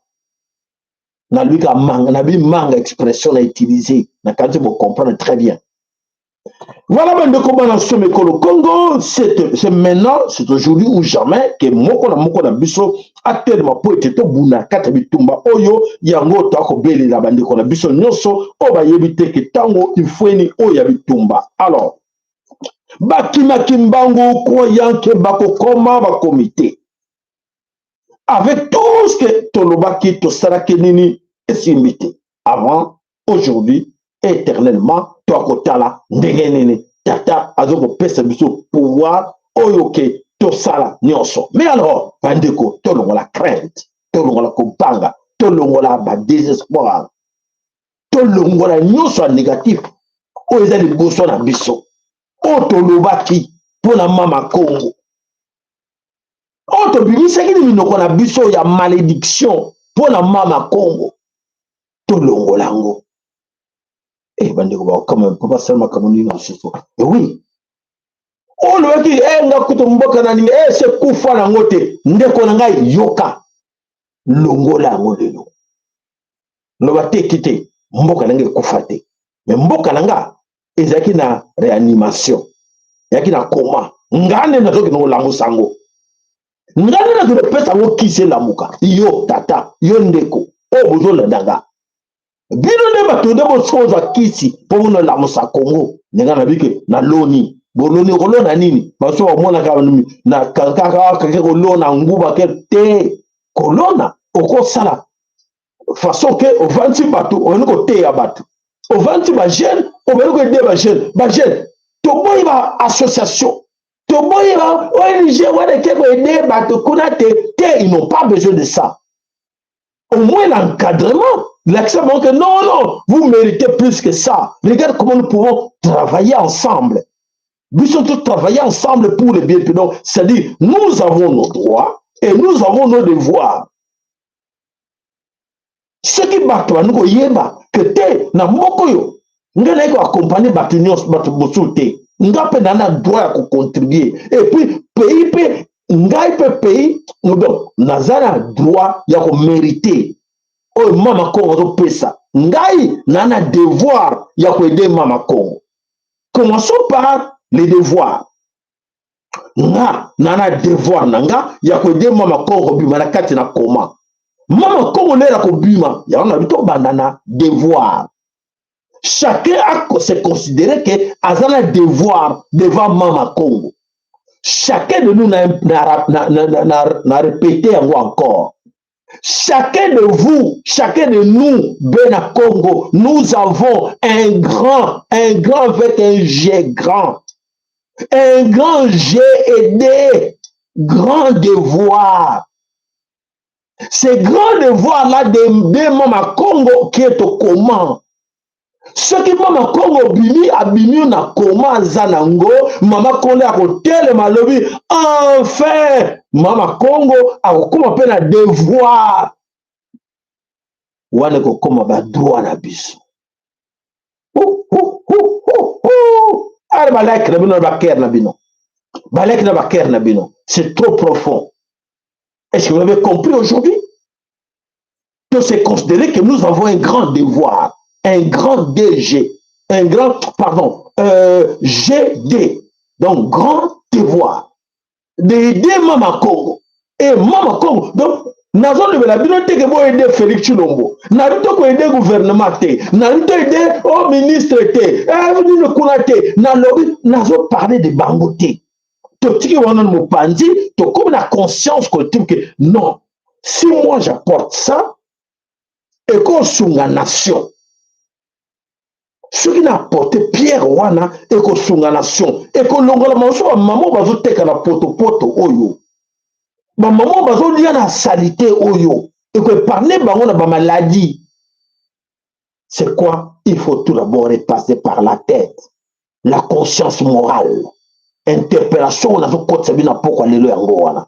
Na lui ka manga, na bi manga expression à utiliser. Na quand vous comprenez très bien. Voilà comment on a sommé le Congo, c'est maintenant, c'est aujourd'hui ou jamais que moko na biso actuellement pour être to buna kata bitumba oyo yango to akobeli la bande ko na biso nyonso o ba yebite ke tango ifweni oya bitumba. Alors bakima kimbangu croyant que bakokoma ba comité avec tout ce que tolobaki to saraki nini esimité avant aujourd'hui éternellement to akotala ndenge nini tata azoko pesa biso pouvoir oyoke to sala nyonso. Mais alors bandeko tolongo la crainte, tolongo la kopanga, tolongo la ba désespoir, tolongo la nyonso négatif o ezali liboso na biso o tolobaki pona Mama Congo o tobimisaki minoko na biso ya malédiction pona Mama Congo tolongo lango. Eh, bandeko, quand même, pas seulement comme on dit dans ce soir. Et oui. Oh, le qui est nga kutumboka na ninga, eh, c'est kufa na ngote, ndeko na ngai yoka, longola ngolelo. No bate kite, mboka na ngai kufa te. Mais mboka na nga, ezaki na réanimation, yaki na coma, ngane na toki no lango sango. Ngana na de pesa wo kise la muka. Yo tata, yo ndeko. O bozo la daga. Bino ne bato de bo soza kisi pour na la musa Congo. Ngana bike na loni. Boloni rolo na nini? Baso wa mona ka na kaka kolona nguba ke te kolona oko sala façon que au 26 bato on ko te ya bato. Au 26 ba jeune, on va ko aider ba jeune. To boy ba association. To boy ba ONG wala ke ko aider bato kuna te, ils n'ont pas besoin de ça. Au moins l'encadrement, l'acceptement que non, non, vous méritez plus que ça. Regarde comment nous pouvons travailler ensemble. Nous sommes tous travailler ensemble pour le bien. Donc, c'est-à-dire, nous avons nos droits et nous avons nos devoirs. Ce qui battent, nous yeba que te na mokoyo, nous allons accompagner batunios batumusulte. Nous avons droit à contribuer. Et puis, pays, ngai pe pays, donc, nazana droit ya ko mériter. Oh, mama Congo zo pesa. Ngai nana devoir ya ko aider mama Congo. Commençons par les devoirs. Nga nana devoir nanga ya ko aider mama Congo bima na kati na koma. Mama Congo lera ko bima ya na bito bandana devoir. Chacun a se considéré que azana devoir devant mama Congo. Chacun de nous n'a répété encore. Chacun de vous, chacun de nous, Bena Congo, nous avons un grand avec un G grand. Un grand G et des grands devoirs. Ces grands devoirs-là de Mama Congo qui est au comment. Ce qui Mama Congo bini abini na koma zanango, Mama Congo a côté malobi, enfin, Mama Congo a comment appelle un devoir. Wane ko koma ba droit na biso. Are ba like na bino ba ker na bino. Ba like na ba ker na bino. C'est trop profond. Est-ce que vous avez compris aujourd'hui? Que c'est considéré que nous avons un grand devoir, un grand DG, un grand, pardon, GD, donc grand devoir, d'aider Mama Congo. Et Mama Congo, donc, nazo de la bibliothèque que vous aider Félix Chilombo, naruto ko aider gouvernement te, naruto aider au ministre te, vous ne connaissez, nazo parler de bangoté. Totiki wana mopanzi, to comme la conscience collective que non, si moi j'apporte ça, et qu'on sunga nation. Ce qui n'a apporté Pierre Wana et qu'on sunga nation. Et qu'on longola manso maman bazo teka na poto oyo. Ma maman bazo lia na salité oyo. Et que parler bango na ba maladie. C'est quoi? Il faut tout d'abord passer par la tête. La conscience morale. Interpellation on a vu quoi ça bien pourquoi les yango wana.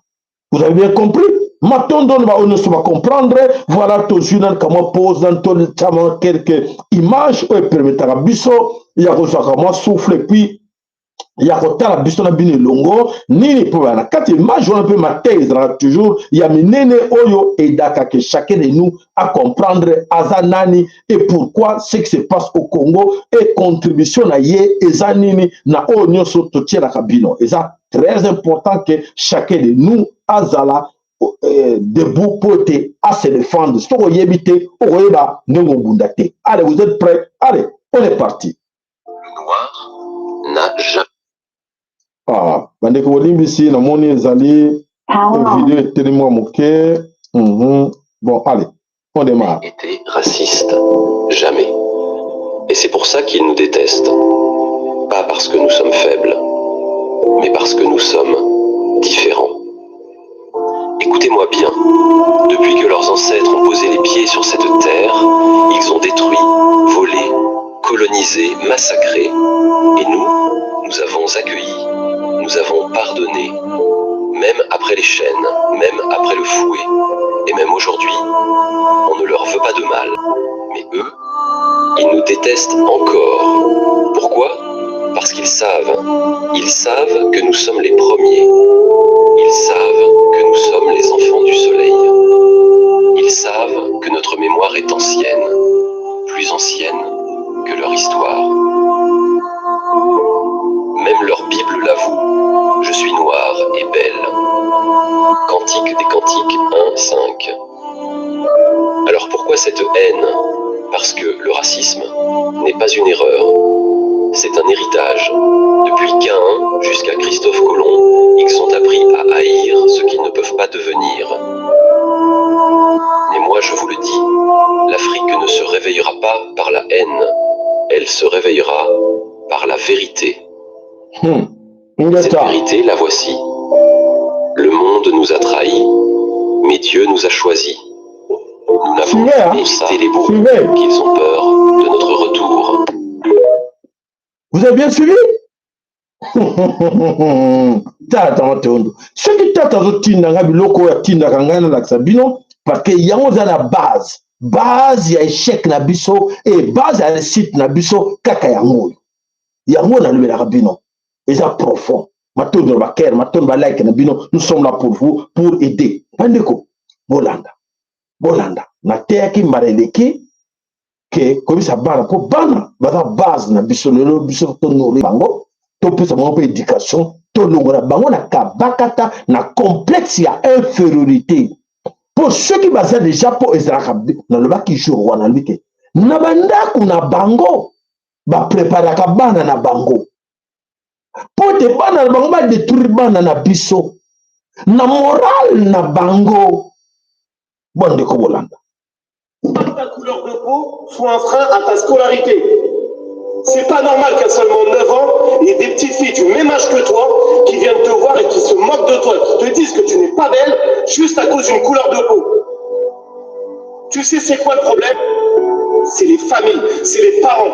Vous avez bien compris? Maintenant, on ne va comprendre. Voilà, tout de même, comment pose dans quelques images. Et permettre à Bisso, il y a comment souffle, puis il y a la Bisso na bini longo. Nini pour la 4 images, on peut ma thèse toujours. Il y a Nene Oyo et Daka que chacun de nous à comprendre Azanani et pourquoi ce qui se passe au Congo et contribution à Ye et Zanini na Onyo Sototier la Kabino. Et ça, très important que chacun de nous, Azala, debout pour à se défendre. Allez, vous êtes prêts? Allez, on est parti. Le noir n'a jamais. Ah, bandeko bolimbi si na moni ezali vidéo etelemi moke. Bon, allez, on démarre. Été raciste, jamais. Et c'est pour ça qu'ils nous détestent. Pas parce que nous sommes faibles, mais parce que nous sommes différents. Écoutez-moi bien, depuis que leurs ancêtres ont posé les pieds sur cette terre, ils ont détruit, volé, colonisé, massacré. Et nous avons accueilli, nous avons pardonné, même après les chaînes, même après le fouet. Et même aujourd'hui, on ne leur veut pas de mal. Mais eux, ils nous détestent encore. Pourquoi ? Parce qu'ils savent que nous sommes les premiers. Ils savent que nous sommes les enfants du soleil. Ils savent que notre mémoire est ancienne, plus ancienne que leur histoire. Même leur Bible l'avoue. Je suis noire et belle. Cantique des Cantiques 1:5. Alors pourquoi cette haine? Parce que le racisme n'est pas une erreur. C'est un héritage. Depuis Caïn jusqu'à Christophe Colomb, ils ont appris à haïr ce qu'ils ne peuvent pas devenir. Mais moi je vous le dis, l'Afrique ne se réveillera pas par la haine, elle se réveillera par la vérité. Cette vérité, la voici. Le monde nous a trahis, mais Dieu nous a choisis. Nous n'avons pas évité les bouts qu'ils ont peur de notre retour. Vous avez bien suivi? Ce qui t'a biloko ya tinda kangana la sabino parce que yango za na base ya échec na biso et base ya réussite na biso kaka yango na lubela kabino eza profond matondo ba cœur matondo ba like na bino nous sommes là pour vous pour aider bandeko bolanda na teyaki mareleki ke komisa bana po bana baza base na biso lelo biso to nourrir bango to pesa bango pe éducation to longola bango na kabakata na complexe ya infériorité pour ceux qui baza déjà po ezalaka na lobaki jour wana lite na bandako na bango ba préparaka bana na bango po te bana na bango ba détruire bana na biso na moral na bango bondeko bolanda. Ta couleur de peau soit un frein à ta scolarité. C'est pas normal qu'à seulement 9 ans, il y ait des petites filles du même âge que toi qui viennent te voir et qui se moquent de toi, qui te disent que tu n'es pas belle juste à cause d'une couleur de peau. Tu sais c'est quoi le problème? C'est les familles, c'est les parents.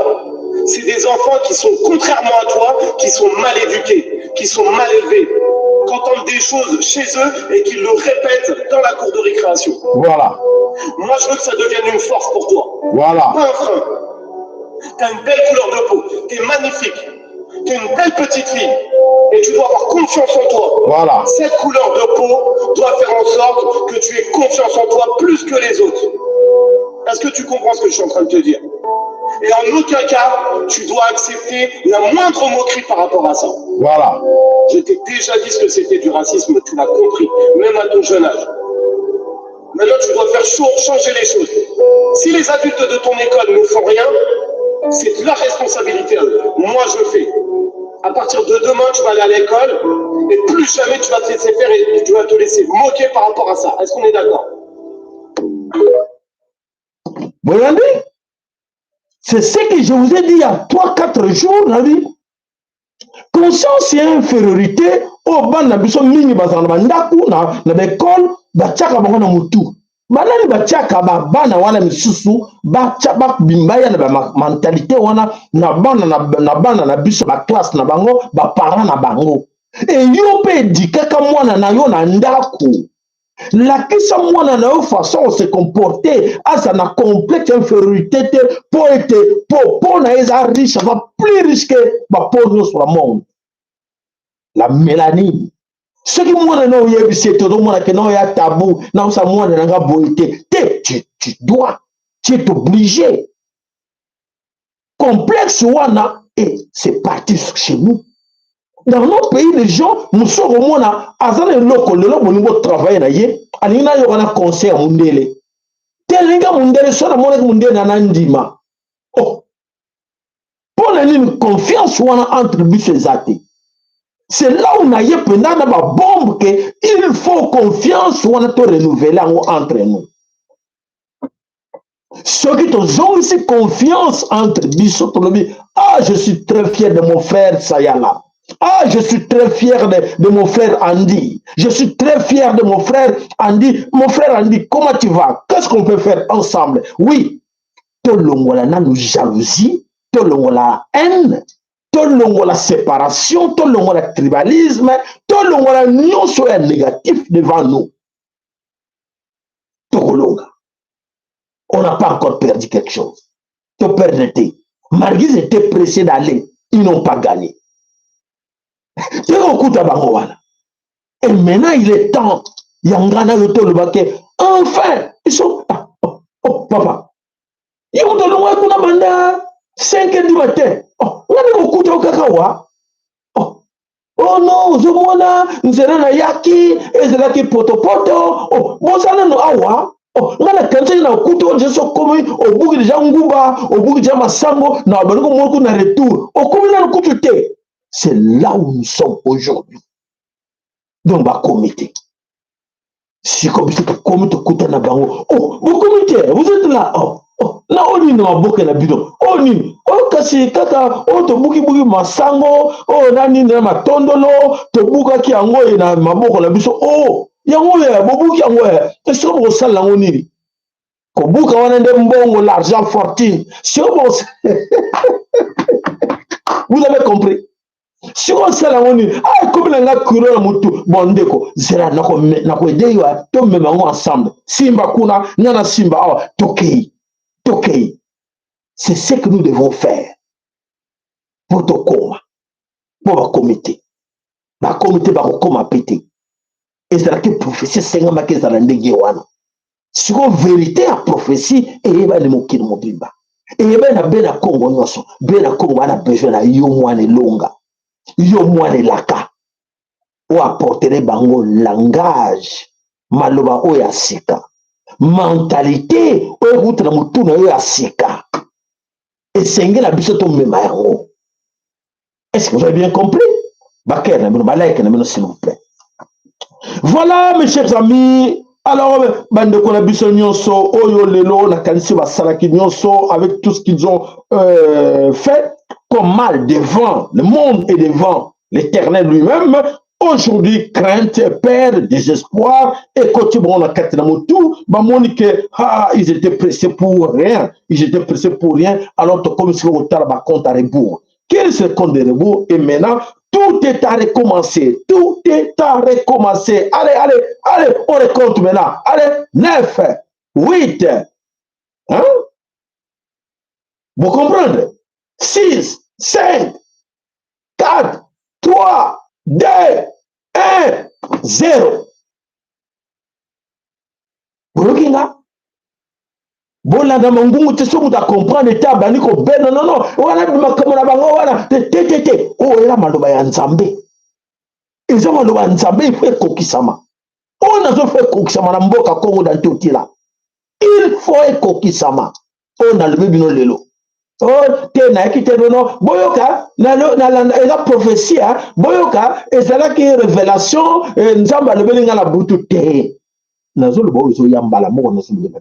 C'est des enfants qui sont, contrairement à toi, qui sont mal éduqués, qui sont mal élevés, qui entendent des choses chez eux et qui le répètent dans la cour de récréation. Voilà. Moi, je veux que ça devienne une force pour toi. Voilà. Pas un frein. T'as une belle couleur de peau, t'es magnifique, t'es une belle petite fille et tu dois avoir confiance en toi. Voilà. Cette couleur de peau doit faire en sorte que tu aies confiance en toi plus que les autres. Est-ce que tu comprends ce que je suis en train de te dire? Et en aucun cas, tu dois accepter la moindre moquerie par rapport à ça. Voilà. Je t'ai déjà dit ce que c'était du racisme, tu l'as compris, même à ton jeune âge. Maintenant, tu dois faire changer les choses. Si les adultes de ton école ne font rien, c'est leur responsabilité à eux. Moi, je fais. À partir de demain, tu vas aller à l'école et plus jamais tu vas te laisser faire et tu vas te laisser moquer par rapport à ça. Est-ce qu'on est d'accord? Bolandi, c'est ce que je vous ai dit il y a 3-4 jours, la vie. Conscience et infériorité, au ban na biso mingi bazana bandaku na l'école, bachaka bango na mutu. Banani bachaka bana wana misusu, bachaka bimbaya na mentalité wana na bana na biso ba classe na bango, ba parents na bango. Et yo pe dikaka mwana na yo na ndaku. Lakisa mwana na yo façon se comporter asa na complexe infériorité pour na eza riche, va plus riche que ba pauvre sur le monde. La mélanine. Ce qui mwana na yo yebisi to do mwana ke na ya tabou na usa mwana na nga boité. Tu dois, tu es obligé. Complexe wana et c'est parti chez nous. Dans nos pays, les gens, nous sommes au moins à Azan loko, le loko niveau travail na ye, alina yo wana conseil à mundele. Telinga mundele so na mona mundele na nandima. Oh. Pour une confiance wana entre bis et zati. C'est là où on a eu pendant la bombe que il faut confiance wana to renouveler entre nous. Ceux qui ont aussi confiance entre bis et ah, je suis très fier de mon frère Sayala. Ah, je suis très fier de mon frère Andy. Je suis très fier de mon frère Andy. Mon frère Andy, comment tu vas? Qu'est-ce qu'on peut faire ensemble? Oui, tout le monde a nous jalousie, tout le monde a haine, tout le monde a séparation, tout le monde a tribalisme, tout le monde a non soit négatif devant nous. Tout le monde. On n'a pas encore perdu quelque chose. Tout perdu. Malgré qu'ils étaient pressés d'aller, ils n'ont pas gagné. Et maintenant, il est temps. Yangana yoto le baquet. Enfin, ils sont. Oh, papa. Ils ont donné 5 h du matin. Oh, on a au kakawa. Oh, oh non, ozomona nzela na yaki ezalaki potopoto. Oh, bosala no awa. Oh, ngana kanza na kuto jeso komi obuki deja nguba, obuki deja masango na bango moko na retour. Okomi na kuto te. C'est là où nous sommes aujourd'hui. Donc ba comité. Si comme c'est pour comité kuta na bango. Oh, vous comité, vous êtes là. Oh. Oh, na oni na maboke na bidon. Oni, oh kasi kaka, oh to buki masango, oh nani na matondolo, to buka ki yango na maboko na biso. Oh, yango ya bobuki yango ya. Est-ce que vous savez yango nini? Ko buka wana nde mbongo l'argent fortune. Si vous vous avez compris. Si on sait yango nini, ah comme na kuro na mutu bondeko, zera na ko ede yo to memango ensemble. Simba kuna, nyana simba awa tokei. Ok, c'est ce que nous devons faire pour te coma, pour le comité. Le comité va coma péter. Et c'est là que prophétie c'est un maquis à l'endéguéwana. Si on vérité à prophétie, et il va le moquer de mon bimba. Et il va ben à Congo nosso, ben à Congo on a besoin de yomoine longa, yomoine laka, ou apporter bango langage, maloba oya sika. Mentalité oyo na mutuna oyo asika esenge na biso to mema yango. Est-ce que vous avez bien compris? Baker na bino like na bino s'il vous plaît. Voilà mes chers amis, alors bande ko na biso nyonso oyo lelo na kanisi basalaki nyonso avec tout ce qu'ils ont fait comme mal devant le monde et devant l'Éternel lui-même. Aujourd'hui, crainte, peur, désespoir, et quand tu prends la carte dans mon tour, ils étaient pressés pour rien. Ils étaient pressés pour rien, alors que comme si on était à compte à rebours. Quel est ce compte de rebours? Et maintenant, tout est à recommencer. Tout est à recommencer. Allez, on recompte maintenant. Allez, 9, 8, hein? Vous comprenez? 6, 5, 4, 3, 2, 1, 0. Bolokinga. Bolanda mangungu te so muta comprendre ta bani ko bena non. Wana bimakamona bango wana te. Oh era maloba ya Nzambe. Eza maloba ya Nzambe il faut kokisama. On a fait kokisama na mboka Kongo dans tout là. Il faut kokisama. On a le bino lelo. Oh, te na ki te no boyoka na eza prophétie boyoka ezala ki révélation nzamba le belinga na butu te nazo le boyo yambala mo na simbe na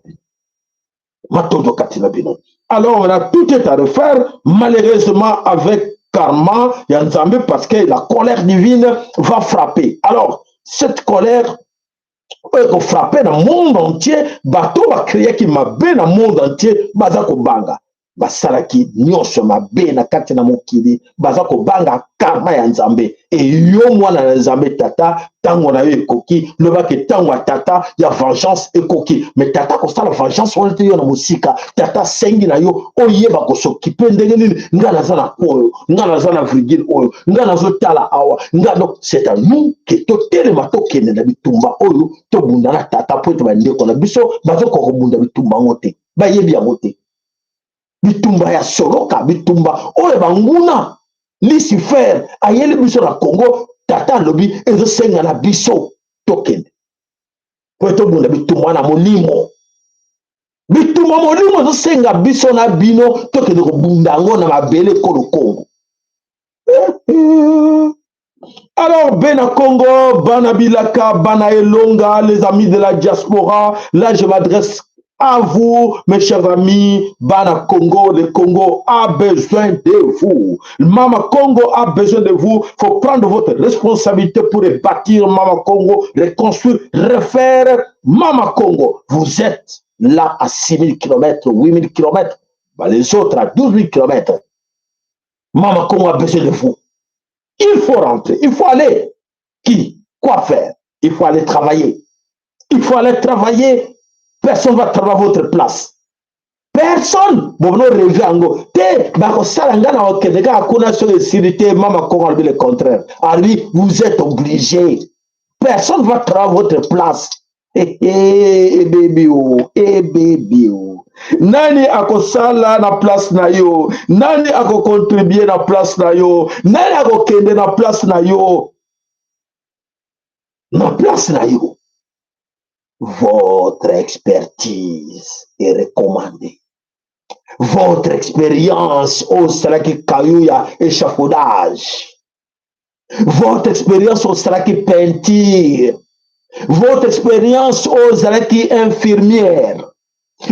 matondo katina bino. Alors on a tout est à refaire malheureusement avec karma ya nzambe parce que la colère divine va frapper. Alors cette colère va frapper dans le monde entier, bateau va créer qui m'a bien dans le monde entier baza ko banga. Basalaki nyonso mabe na kati na mokili baza ko banga karma ya Nzambe e yo mwana na Nzambe tata tango na yo ekoki lobaki tango tata ya vengeance ekoki mais tata ko sala vengeance wana te yo na musika tata sengi na yo oyeba ko s'occuper ndenge nini ngana za na oyo ngana za na virgule oyo ngana zo tala awa ngana c'est à nous que to telema to kende na bitumba oyo to bunda na tata po to bandeko na biso bazo ko bunda bitumba ngote ba yebi ya ngote bitumba ya soloka bitumba oyo banguna Lucifer ayeli biso na Congo tata lobi ezo senga na biso tokende po to bunda bitumba na molimo ezo senga biso na bino tokende ko bunda ngo na mabele ko lo Congo. Alors Bena Congo, Bana Bilaka, Bana Elonga, les amis de la diaspora, là je m'adresse à vous, mes chers amis, Bana Congo, le Congo a besoin de vous. Mama Congo a besoin de vous. Il faut prendre votre responsabilité pour bâtir Mama Congo, reconstruire, refaire Mama Congo. Vous êtes là à 6000 km, 8000 km, les autres à 12 000 km. Mama Congo a besoin de vous. Il faut rentrer, il faut aller. Qui? Quoi faire? Il faut aller travailler. Il faut aller travailler. Personne ne va travailler à votre place. Personne. Bon, nous rêvons. Le contraire. À lui, vous êtes obligé. Personne ne va travailler à votre place. Baby. Nani akosala na place na yo, nani ako contribuer na place na yo, nani ako kende na place na yo. na place na yo. Votre expertise est recommandée. Votre expérience au salaki kayuya échafaudage. Votre expérience au salaki peinture. Votre expérience au salaki infirmière.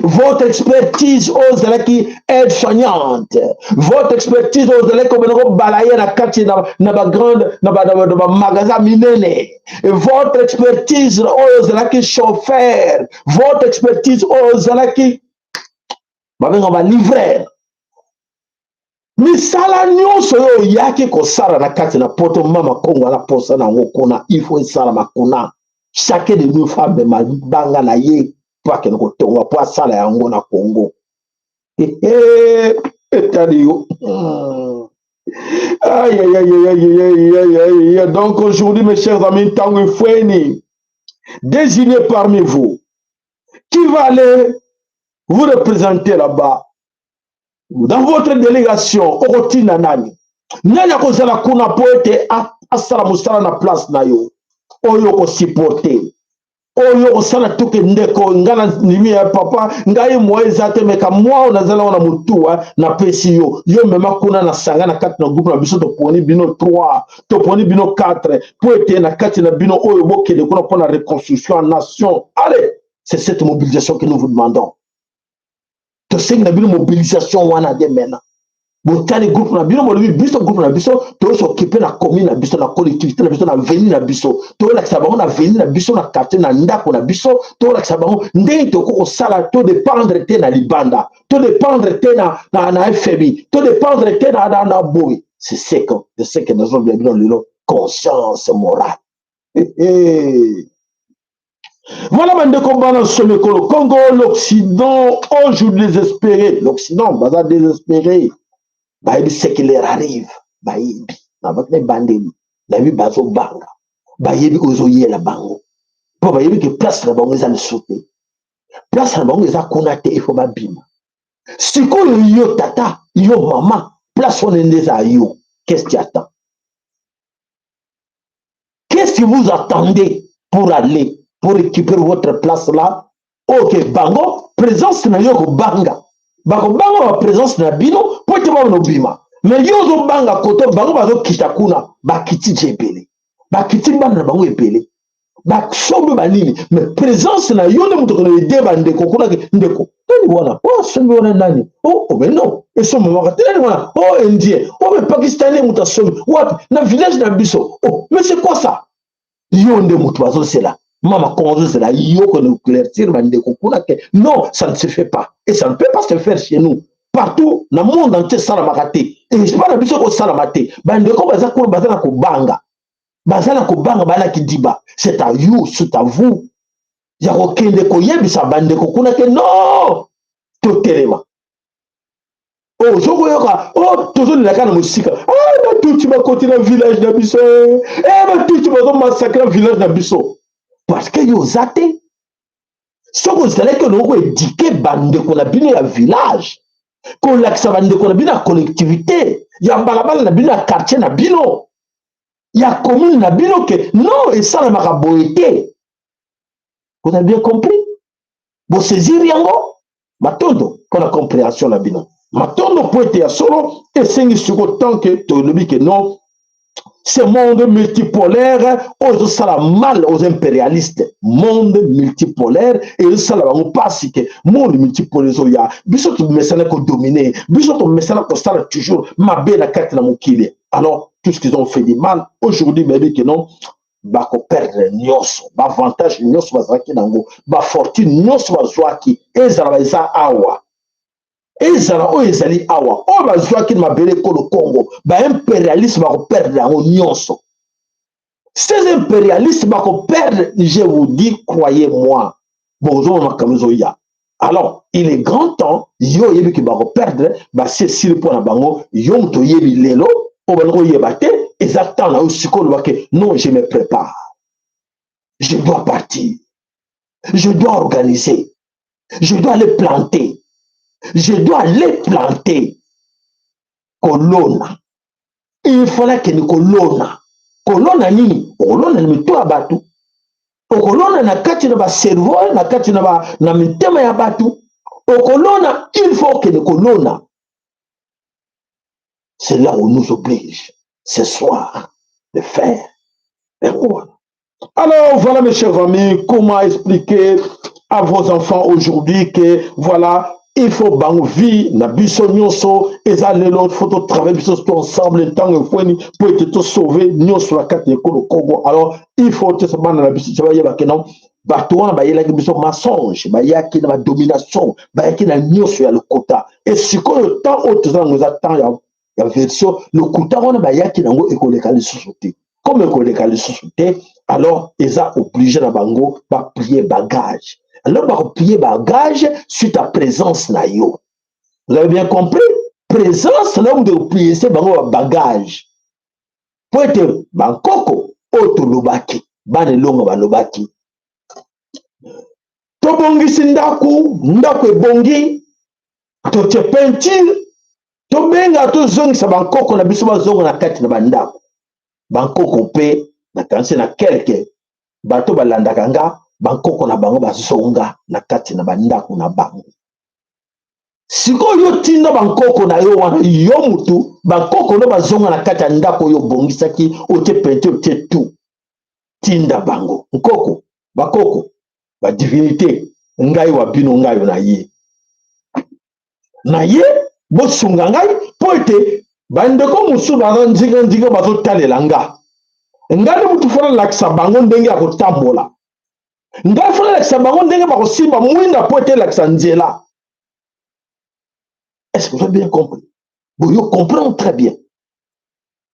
Votre expertise aux qui aide soignante. Votre expertise aux élèves comme nous balayer la carte na ba grande na ba magasin minene. Votre expertise aux qui chauffeur. Votre expertise aux qui ba livreur. Misala nyonso yo yaki ko sala na kati na poto mama kongo na posa na ngokona il faut sala makuna. Chacun de nous femmes ma banga na ye. Toi qui nous tonga pour ça la yango na Congo. Aïe aïe aïe aïe aïe aïe aïe. Donc aujourd'hui mes chers amis, Tanguy Foueni, désignez parmi vous qui va aller vous représenter là-bas dans votre délégation Orotina Nani. Nanya kozala kuna poete asala musala na place na yo. Oyo ko supporter. Oyo osala tuke ndeko ngana nimi ya papa ngai moeza te meka mwa onazala wana mutua na pesi yo mema kuna na sanga na kati na groupe na biso to poni bino 3 to poni bino 4 pour être na kati na bino oyo bokele kuna pour la reconstruction en nation. Allez, c'est cette mobilisation que nous vous demandons. To sing na bino mobilisation wana de mena. Botani groupe na bino molobi biso groupe na biso to s'occuper na commune na biso na collectivité na biso na avenue na biso to la sabango na avenue na biso na quartier na ndako na biso to la sabango ndenge to ko sala to dépendre te na libanda to dépendre te na FMI to dépendre te na boy. C'est ce que nous avons bien dans conscience morale. Voilà mandeko bana somekolo Congo l'Occident aujourd'hui désespéré, l'Occident baza désespéré. Baïbi ce qui leur arrive, baïbi, avec les bandits, baïbi bazo banga, baïbi ozoye la bango. Pour baïbi que place la bango les a le sauté, place la bango les a konate il faut babima. Si qu'on yo tata, yo maman, place on est à yo, qu'est-ce que tu attends? Qu'est-ce que vous attendez pour aller, pour récupérer votre place là? Ok, bango, présence na yo ko banga. Bako banga wa présence na bino po te ba no bima mais yo zo banga koto bango bazo kita kuna bakiti jebele bakiti bana bango ebele baksobe banini mais présence na yo ne muto ko de bande ko kuna ke ndeko tani wana oh sombe wana nani oh mais non et sombe maka tani wana oh indien oh mais pakistanais muta sombe what na village na biso oh mais c'est quoi ça yo nde muto bazo cela Maman, quand c'est là, yo qu'on éclaircir, non, ça ne se fait pas. Et ça ne peut pas se faire chez nous. Partout, dans le monde entier, ça n'a pas raté. Et je ne sais pas si ça n'a pas raté. C'est à vous, c'est à vous. Il y a aucun de koyebi sa bande kokuna ke non. Tout tellement. Oh, je vois oh, toujours la canne musique. Ah, tout tu vas continuer le village d'Abisso. Eh, tout tu vas massacrer le village d'Abisso. Parce que yo zate ce que vous allez que nous éduquer bande qu'on a bien le village qu'on l'accès bande qu'on a bien la collectivité il y a balabala na bien le quartier na bino il y a commune na bino que non et ça la maraboité vous avez bien compris vous saisir yango matondo pour la compréhension na bino matondo pour être solo et c'est sur autant que tu le dis que non. Ce monde multipolaire, aux sala mal aux impérialistes. Monde multipolaire et ça la on passe que monde multipolaire ya. Biso tu mesana ko dominer, biso tu mesana ko sala toujours ma belle la carte na mokili. Alors tout ce qu'ils ont fait du mal aujourd'hui mais que non ba ko perdre nyonso, ba avantage nyonso bazaki nango, ba fortune nyonso bazwaki ezala za awa. Ezala o ezali awa o bazwaki mabele ko le Congo ba impérialisme ba ko perdre en nyonso. Ces impérialistes ba ko perdre, je vous dis croyez-moi bonjour makamuzo ya. Alors il est grand temps yo yebi ki ba ko perdre ba c'est sur pour na bango yo mto yebi lelo o ba ko yebate exactement na usiko lo ke non je me prépare. Je dois partir. Je dois organiser. Je dois aller planter. Je dois aller planter. Colonna. Il fallait que nous colonna. Colonna nini? Colonna ni toi batu. okolona na kati na ba cerveau na kati na mitema ya batu okolona il faut que kolona. C'est là où nous oblige ce soir de faire. Alors voilà mes chers amis, comment expliquer à vos enfants aujourd'hui que voilà, il faut bang vie na biso nyonso ezale l'autre faut travailler biso tout ensemble tant que pour être sauver nyonso la carte ekolo Congo. Alors il faut te se bana na biso ça va yeba que non bato wana bayela ki biso mensonge bayaki na domination bayaki na nyonso ya le quota et sikoyo temps autres nous attend ya version le quota wana bayaki nango ekoleka lisusu te comme ekoleka lisusu te alors ils ont obligé na bango ba plier bagage. Alors, on va plier bagage suite à présence na yo. Vous avez bien compris? Présence, là où de plier ces bagages. Pour être bankoko, otolobaki, banelonga balobaki. To bongi sindaku, ndaku ebongi, to te peinture, to benga to zongi sa bankoko na biso bazonga na kati na bandaku. Bankoko pe, na kanse na kelke, bato balandaka nga, bankoko na bango bazonga na kati na bandako na bango. Sikoyo tinda bankoko na yo wana yo mutu bankoko no bazonga na kati ya ndako yo bongisaki ote pente ote tout tinda bango nkoko bakoko ba divinité ngai wa bino ngai na ye bosunga ngai po ete bandeko musu na nzinga bazotalela nga ngani mutu fona lakisa bango ndenge ya kotambola ngai fona lakisa bango ndenge bakosimba mwinda po ete lakisa nzela. Est-ce que vous avez bien compris? Vous comprenez très bien.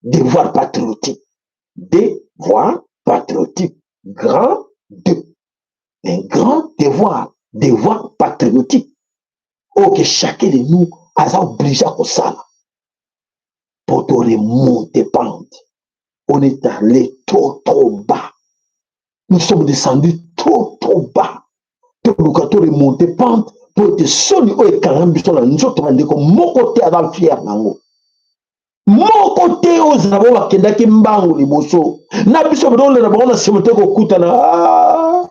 Devoir patriotique. Devoir patriotique. Grand de. Un grand devoir. Devoir patriotique. Ok, chacun de nous a obligé à ça. Pour te remonter pente. On est allé trop bas. Nous sommes descendus trop bas. Pour nous remonter pente. Pour te soli o ekangambiso na nzoto bandeko moko te ava fier nango moko te ozala bo bakendaki mbangu liboso na biso bidole na bango na nsima te kokutana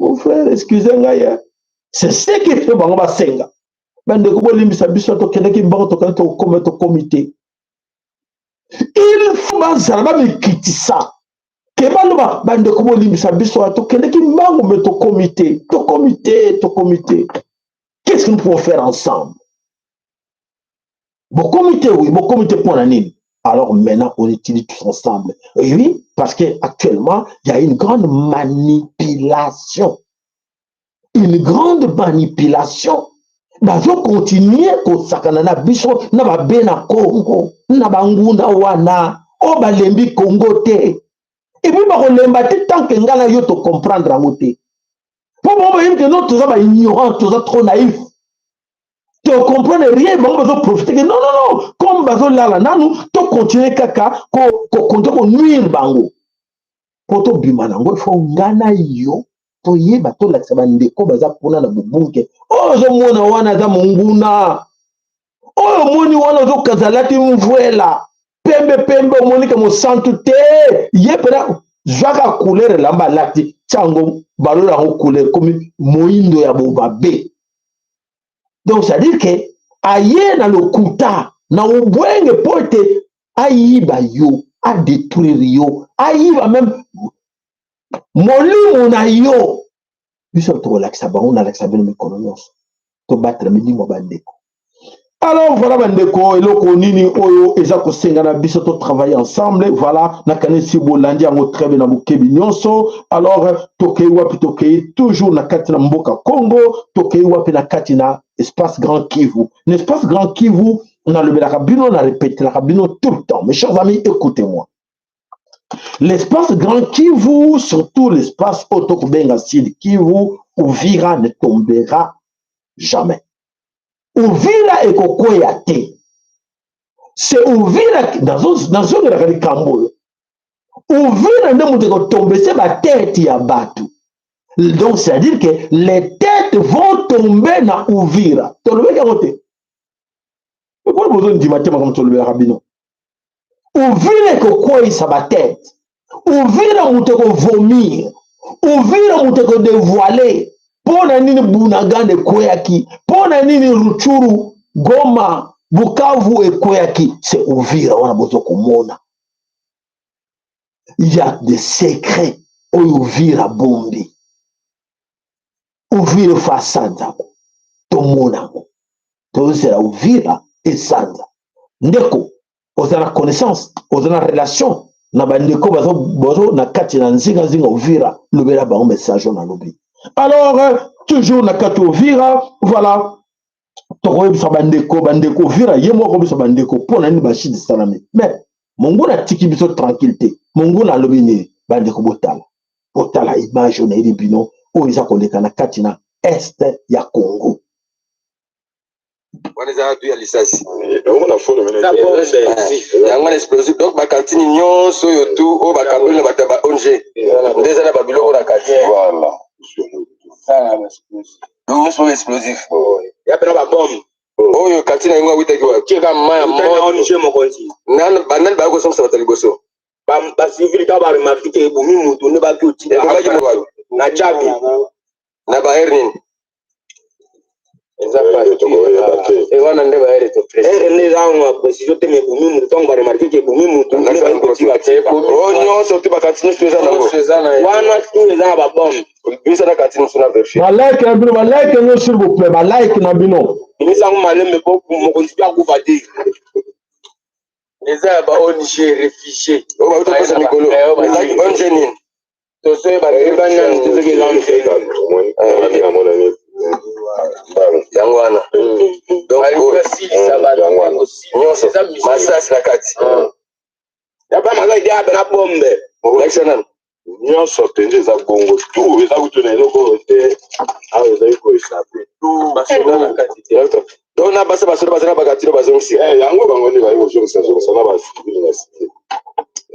mon frère excusez ngai c'est ce qui fait bango basenga bandeko bolimbisa biso tokendaki mbangu tokende tokomi te il faut bazala bamikitisa ke baloba bandeko bolimbisa biso tokendaki mbangu me tokomi te. Qu'est-ce que nous pouvons faire ensemble? Bon comité, oui, bon comité pour la nîmes. Alors maintenant, on utilise tous ensemble. Et oui, parce qu'actuellement, il y a une grande manipulation. Une grande manipulation. Bazo continuer ko sakana na biso na babe na Congo, na banguna wana, o balembi Congo te. Et puis, tant que ngana yo to comprendre en côté. Pour moi, que nous, tous sommes ignorants, tous sommes trop naïfs. Tu ne comprends rien, bon, on va profiter. Non. Comme bazo là, nous, tu continues kaka, qu'on nuire bango. Pour to bimanango, il faut ngana yo, to ye bato la sabande ko baza pona na bubunke. Oh, zo mona wana za munguna. Oh, moni wana zo kazalati mvuela. Pembe moni ke mo santu te. Ye pera Jaka couleur lamba lati tsango balola ko couleur comme moindo ya bobabe. Donc ça veut dire que aye na le kuta na ubwenge pote ayiba yo a détruire yo ayiba même molimo na yo biso to relaxa ba on relaxa bien l'économie to battre minimum bandeko. Alors voilà bandeko eloko nini oyo eza ko senga na biso to travailler ensemble voilà na kanesi bolandi yango trebe na bukebi nyonso. Alors tokei wapi tokei toujours na kati na mboka Congo tokei wapi na kati na espace Grand Kivu. L'espace Grand Kivu on a le bino na répété la bino tout le temps. Mes chers amis, écoutez-moi. L'espace Grand Kivu, surtout l'espace Otokubenga Sud Kivu, Uvira ne tombera jamais. Uvira et Kokoyate. C'est Uvira dans une de Kambo. Uvira ne tomber, c'est ma tête ya batu. Donc c'est-à-dire que les têtes vont tomber dans Uvira. Pourquoi vous avez dit matin comme tu le rabino? Uvira et Kokoy sa tête. Uvira muteko vomir. Uvira muteko dévoiler. Pona nini Bunagana Koyaki. Pona nini Ruchuru, Goma, Bukavu et Koyaki. C'est Uvira, on a besoin de mona. Il y a des secrets. Uvira Bombi. Uvira Fasanda. Tomona. C'est la Uvira et Sanda. Ndeko. Vous avez la connaissance. Vous avez la relation. Na bandeko bazo na kati na nzinga Uvira. Lobela ba message na lobi. Alors, toujours na kati Uvira. Voilà. Toko bisa bandeko Uvira. Yemo ko bisa bandeko. Pona ni bashi di salami. Mais, mongo na tiki biso tranquillité. Mongo na lobi ni bandeko botala. Botala image na ili bino. O isa koleka na kati na Est ya Congo. On est à deux à l'issasi. On a fait le explosif. Donc, ma cantine, nous sommes tout au Bacabou, le Bataba Onge. Des années Babylone, on a cantine. Voilà. Nous sommes explosifs. Il y a pas de bombe. Oh, yo cantine, il y a un wite qui est comme moi. On est mon conti. Nan, banal, bago, som, ça va t'aliboso. Bam, civil, t'as pas remarqué que vous m'y moutons, ne pas que tu n'as pas de na Jabi. Na Bahernin. Et on a un débat avec le président. Les gens, si je te mets pour nous, on va remarquer que pour nous, on a un petit paquet. Oh non, surtout pas quand tu nous faisais la one tous les ans, bon. Puis ça, quand tu nous faisais la version. Like Nabino, like nous s'il vous plaît, like Nabino. Nous sommes malins, mais beaucoup, mon conspire à Gouvadi. Les gens, on y réfugiés. Oh, bah, tu passes à Mikolo. On génie. Tu sais, bah, les gens, tu sais qu'ils ont fait. À mon ami. Yangwana. Donc, massage la kati. Ya pas maga idea bena bombe. Excellent. Nyon sorte nje za bongo. Tout eza kutuna eloko te. Ah, eza ko échapper. Tout basoda na kati te. Donc na basa basoda basana bakati bazonsi. Yango bango ni ba yo jo ça na ba civil na cité.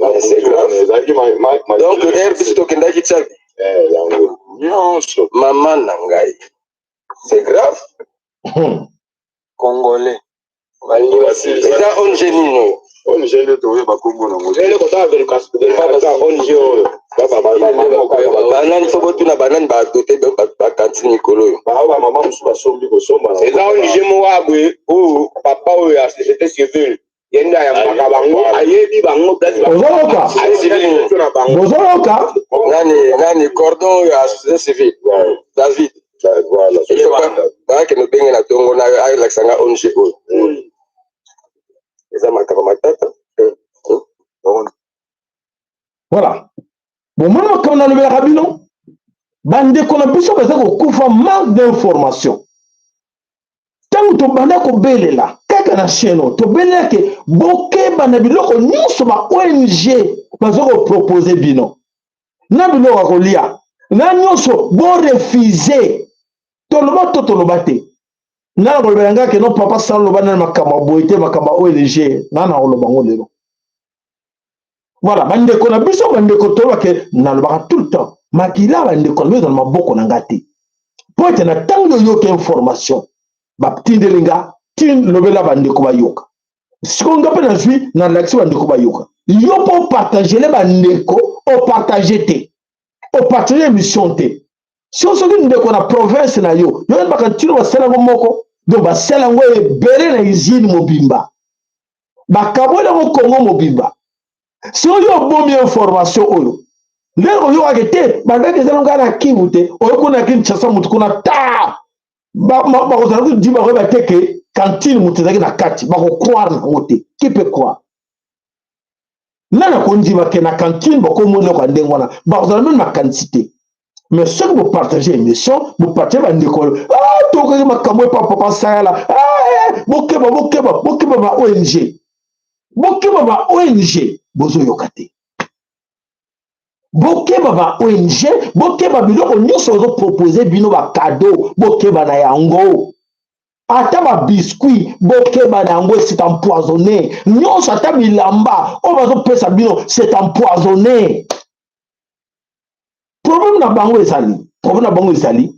Là c'est grave. Donc d'ailleurs biso to kenda ki tsak. Yango. Nyon sorte. Maman nangai. C'est grave. Congolais. C'est ça, on génie. On gêne de ba Congo na mo. Le kota avec on gêne. Banane faut que na banane ba doté ba cantine Nikolo. Ba maman musu ba sombi ko somba. C'est ça, on gêne moi abwe ou papa ou ya c'était civil. Yenda ya makabango ayebi bango place ba. Bozoloka. Nani cordon ya société civile. David. Voilà. Bah que nous baigne na tongo na ay laksanga onje o. Eza makaba matata. Voilà. Bon, maintenant, quand on a levé la rabino, bande qu'on a pu se passer au couvre manque d'informations. Tant que tu bande qu'on belle là, qu'est-ce na chaîne, tu belle que bokeh banabilo qu'on n'y soit pas ONG, parce qu'on propose bino. Nabilo à colia, n'a n'y soit bon refusé. Tolobate. Na kolbenga ke no papa sans lobana makama boité makama ONG na olobango lelo. Voilà, bande ko na biso bande ko to ke na lobaka tout le temps. Makila bande ko dans maboko na ngati. Po ete na tango yo ke information. Ba tindelinga tin lobela bande ko bayoka. Siko ngape na zui na l'action bande ko bayoka. Yo po partager les bande ko o partager te. O partager mission te. Si on se dit que la province na yo, yo ba kantino ba sala moko, do ba sala ngwe bere na izini mobimba. Ba kabola mo Congo mobimba. Si on yo bombi information oyo, lero yo akete, ba ndeke zalo ngana kibute, oyo kuna Kinshasa mutu kuna ta. Ba ko zalo di ba ko ba teke kantine mutu zaki na kati, ba ko croire na ngote. Qui peut croire? Nana ko ndi ba ke na kantine ba ko mo le ko ndengwana, ba ko zalo même na quantité. Mais ce que vous partagez l'émission, vous partagez l'école. Ah, toi, que ma camoué papa ça là. Ah, bokeba ba ONG. Bokeba ba ONG. Bozo yokate. Bokeba ba ONG. Bokeba biloko nyonso ozo proposer bino ba cadeau. Bokeba na yango. Ata ba biscuit. Bokeba na yango c'est empoisonné. Nyonso ata bilamba. On va zo pesa bino c'est empoisonné. Problème na bango ezali.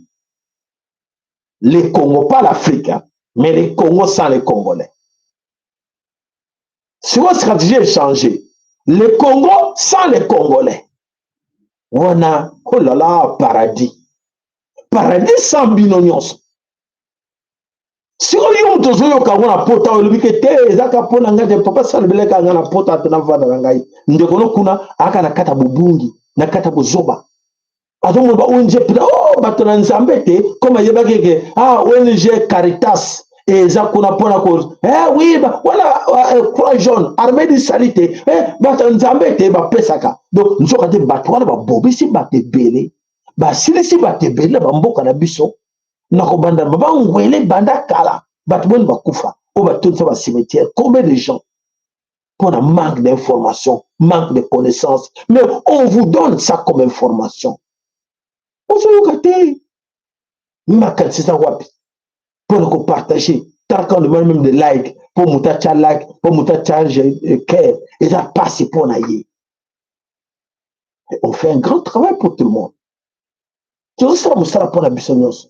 Les Congo, pas l'Afrique, hein, mais les Congo sans les Congolais. Si votre stratégie est changée, Le Congo sans les Congolais. On a, oh là là, paradis. Paradis sans binonios. Si on y a un pota, on lui dit que Zaka pona ngade papa salbele ka ngana pota tena vada ngai. Ndekono kuna aka na kata bubungi, na kata bozoba. Adomo ba ONG oh batona nzambete comme yeba keke ONG Caritas et zakuna pona cause. Oui ba voilà croix jaune, armée de salité. Batona nzambete ba pesaka. Donc nzoka te batwana ba bobisi ba te belé. Ba silisi ba te belé ba mboka na biso. Nakobanda baba ngwele banda kala batbon bakufa o batonsa ba cimetière. Combien de gens pour un manque d'information, manque de connaissances, mais on vous donne ça comme information. On se loue ma c'est ça wapi pour nous partager tant qu'on demande même des likes pour mouta like pour mouta cœur et ça passe pour naïe. On fait un grand travail pour tout le monde. Tout ça ça pour la bisognos.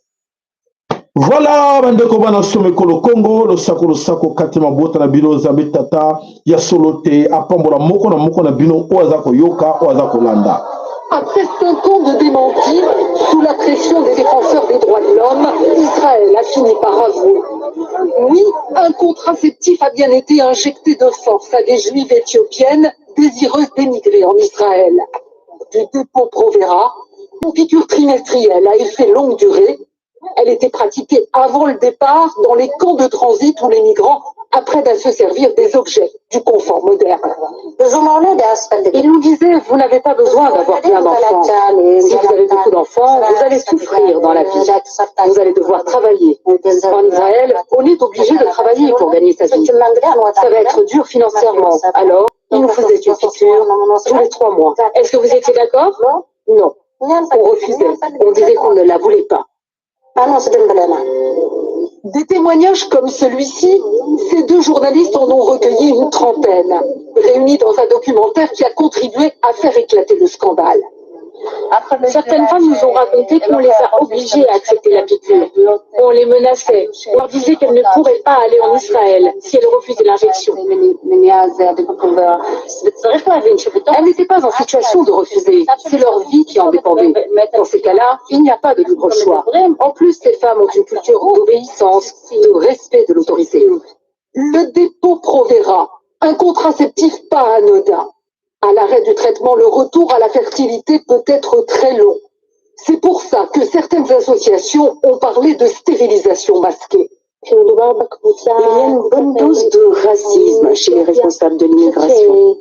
Voilà, bandeko bana somekolo Congo, le sako katima bota na bino zambe tata ya solote apambola moko na bino oazako yoka oazako landa. Après 5 ans de démenti, sous la pression des défenseurs des droits de l'homme, Israël a fini par avouer. Oui, un contraceptif a bien été injecté de force à des juives éthiopiennes désireuses d'émigrer en Israël. Du dépôt Provera, une piqûre trimestrielle à effet longue durée. Elle était pratiquée avant le départ dans les camps de transit où les migrants apprennent à se servir des objets du confort moderne. Il nous disait, vous n'avez pas besoin d'avoir plein d'enfants. Si vous avez beaucoup d'enfants, vous allez souffrir dans la vie. Vous allez devoir travailler. En Israël, on est obligé de travailler pour gagner sa vie. Ça va être dur financièrement. Alors, il nous faisait une piqûre tous les 3 mois. Est-ce que vous étiez d'accord? Non. On refusait. On disait qu'on ne la voulait pas. Des témoignages comme celui-ci, ces 2 journalistes en ont recueilli une trentaine, réunis dans un documentaire qui a contribué à faire éclater le scandale. Certaines femmes nous ont raconté qu'on les a obligées à accepter la piqûre. On les menaçait. On leur disait qu'elles ne pourraient pas aller en Israël si elles refusaient l'injection. Elles n'étaient pas en situation de refuser. C'est leur vie qui en dépendait. Dans ces cas-là, il n'y a pas de libre choix. En plus, ces femmes ont une culture d'obéissance, de respect de l'autorité. Le dépôt Provera, un contraceptif pas anodin. À l'arrêt du traitement, le retour à la fertilité peut être très long. C'est pour ça que certaines associations ont parlé de stérilisation masquée. Il y a une bonne dose de racisme chez les responsables de l'immigration.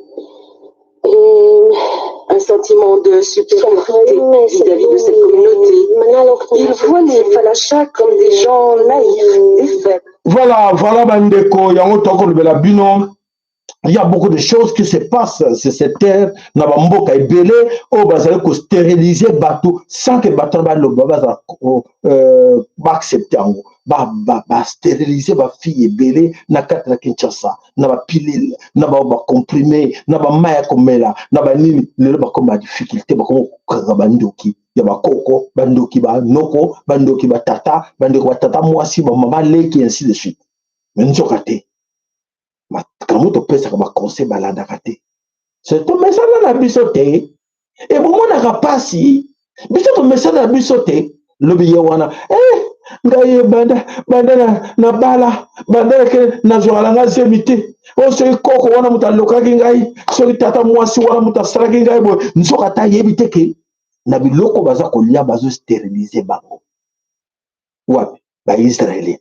Un sentiment de supériorité vis-à-vis de cette communauté. Ils voient les Falachas comme des gens naïfs, des faibles. Voilà, bandeko, yango toko le bino. Il y a beaucoup de choses qui se passent sur cette terre. Na bamboka ebele o bazali ko stériliser bateau sans que bateau ba lo ba accepter ango. Ba stériliser ba fille ebele na kati na Kinshasa. Na ba pilule, na ba comprimé, na ba maya komela, na ba nini lelo ba comme difficulté ba ko bandoki. Ya ba koko, bandoki ba noko, bandoki ba tata mwasi ba mama leki ainsi de suite. Mais nzokate. Quand tu penses que ma conseil balada kate, c'est ton message na bisote. Et bon on n'a pas si, biso ton message na bisote, le billet wana. Ngaye banda na bala, banda ke na zoala nga zemite. O so koko wana mutaloka ngai, so tata mwasi wana mutasara ngai bo, nzoka ta yebite ke na biloko baza kolia bazo stériliser bango. Wapi ba Israélien,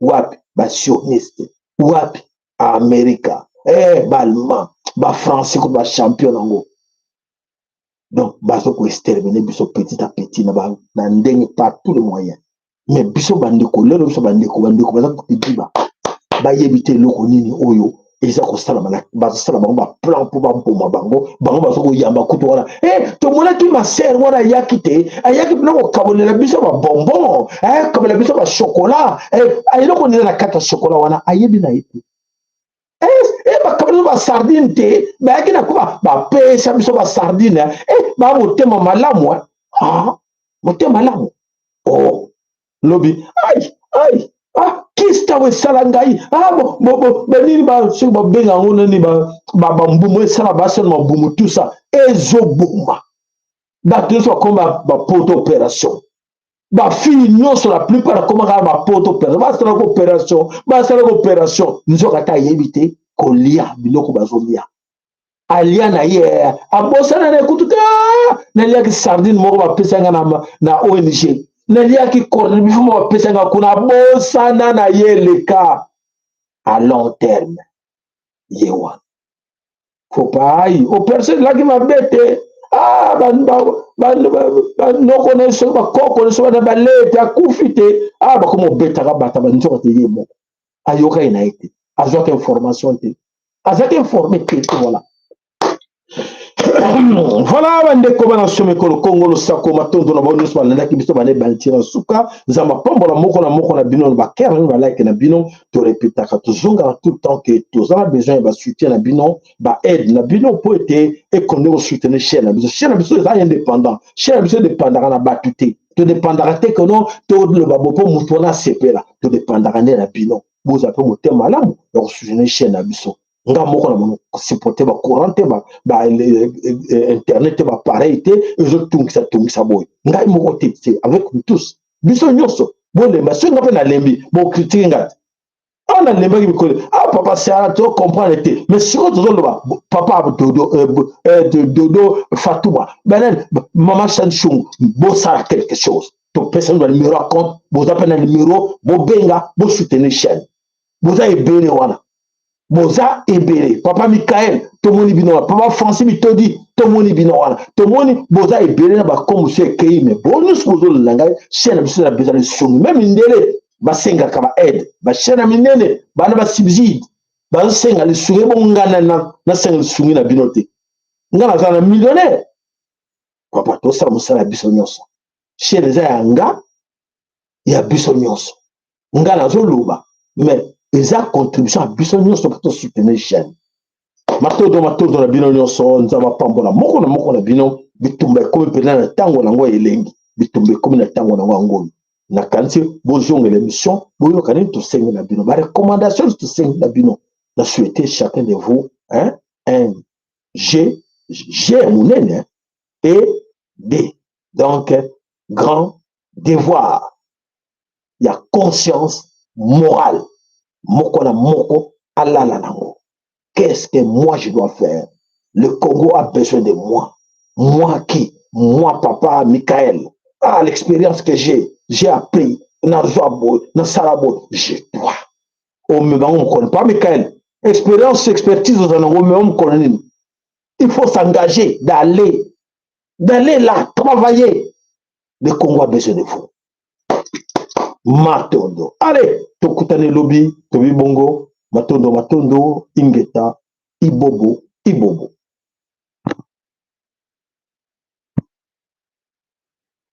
wapi ba sioniste, wapi America, Allemand, français comme champion nango. Donc, baso ko exterminer biso petit à petit na ndenge par tous les moyens. Mais biso bandeko, lelo biso bandeko baza ko diba. Ba yebite loko nini oyo, eza ko sala bango ba plan pour ba boma bango baso ko yamba kuto wana. To mona ki ma sœur wana yakite, ayaki bino ko kabolela biso ba bonbon, comme la biso ba chocolat, ayelo ko nina kata chocolat wana ayebi na yebi. Ba sardine te ba kina kuba ba pesa biso ba sardine ba motema malamu motema malamu lobi ai kistawe salangai benini ba sur ba benga ngona ni ba mbumu sala ba sel mbumu tout ça ezoboma ba tout ça comme ba poto opération ba fille non sur la plupart comme ba poto opération ba sala opération nzoka ta yebite kolia biloko bazolia alia na ye abosana na kutuka na lia ki sardine moko ba pesanga na ONG na lia ki corne bifu mo ba pesanga kuna bosana na ye le cas à long terme yewa faut pas y au personne là qui m'a bête no connaisse ba ko connaisse ba ba lete akufite ba comme beta ka bata ba nzoka te yemo ayoka ina été azok information te azak informé te voilà. Voilà bandeko bana some kolo Congo lo sako matondo na bonus ba landa ki biso ba ne bantira suka zama pombo na moko na bino ba kera ba like na bino to répéter ka to zonga tout le temps que tous a besoin ba soutien na bino ba aide na bino pour être et qu'on nous soutenir chaîne na biso est indépendant chaîne na biso dépendra na batuté to dépendra te que non to le babo po mutona sepela to dépendra na bino vous appelez motema malamu donc soutenir chaîne na biso nga moko na mono supporter ba courant te ba internet te ba pareil te ezo tungisa boy nga moko te avec nous tous biso nyonso bon le maso nga pe na lembi bon critique nga on a lemba ki ko papa ça to comprendre te mais si on zo ba papa dodo Fatouma benen maman Sanchung bo ça quelque chose to personne doit numéro à compte bo appelle un numéro bo benga bo soutenir chaîne bo za ebele wana Boza ebele papa Michael tomoni bino papa Francis Mitodi tomoni bino wana tomoni boza ebele na ba comme monsieur Kei mais bonus bozo langa chaîne biso na besoin de son même ndele ba senga ka ba aide ba chaîne minene ba na ba subside ba senga le suri bo ngana na senga le suri na bino te ngana za millionnaire papa to sa musala biso nyonso chaîne za yanga ya biso nyonso ngana zo luba mais eza contribution à biso nyonso pour soutenir chaîne matodo na bino nyonso nzaba pambola moko na bino bitumba ekomi pena na tango nango elengi bitumba ekomi na tango nango ngoli na kanisi bozongela émission boyoka nini tosengi na bino ba recommandation tosengi na bino na souhaiter chacun de vous un G munene et D donc grand devoir il y a conscience morale moko na moko alala nango. Qu'est-ce que moi je dois faire? Le Congo a besoin de moi. Moi qui? Moi papa Michael. L'expérience que j'ai appris dans Zoabo, dans Salabo, je dois. On me connaît pas Michael. Expérience, expertise, on connaît. Il faut s'engager d'aller là, travailler. Le Congo a besoin de vous. Matondo. Allez, tokutane lobby, tobi bongo, matondo, ingeta, ibobo.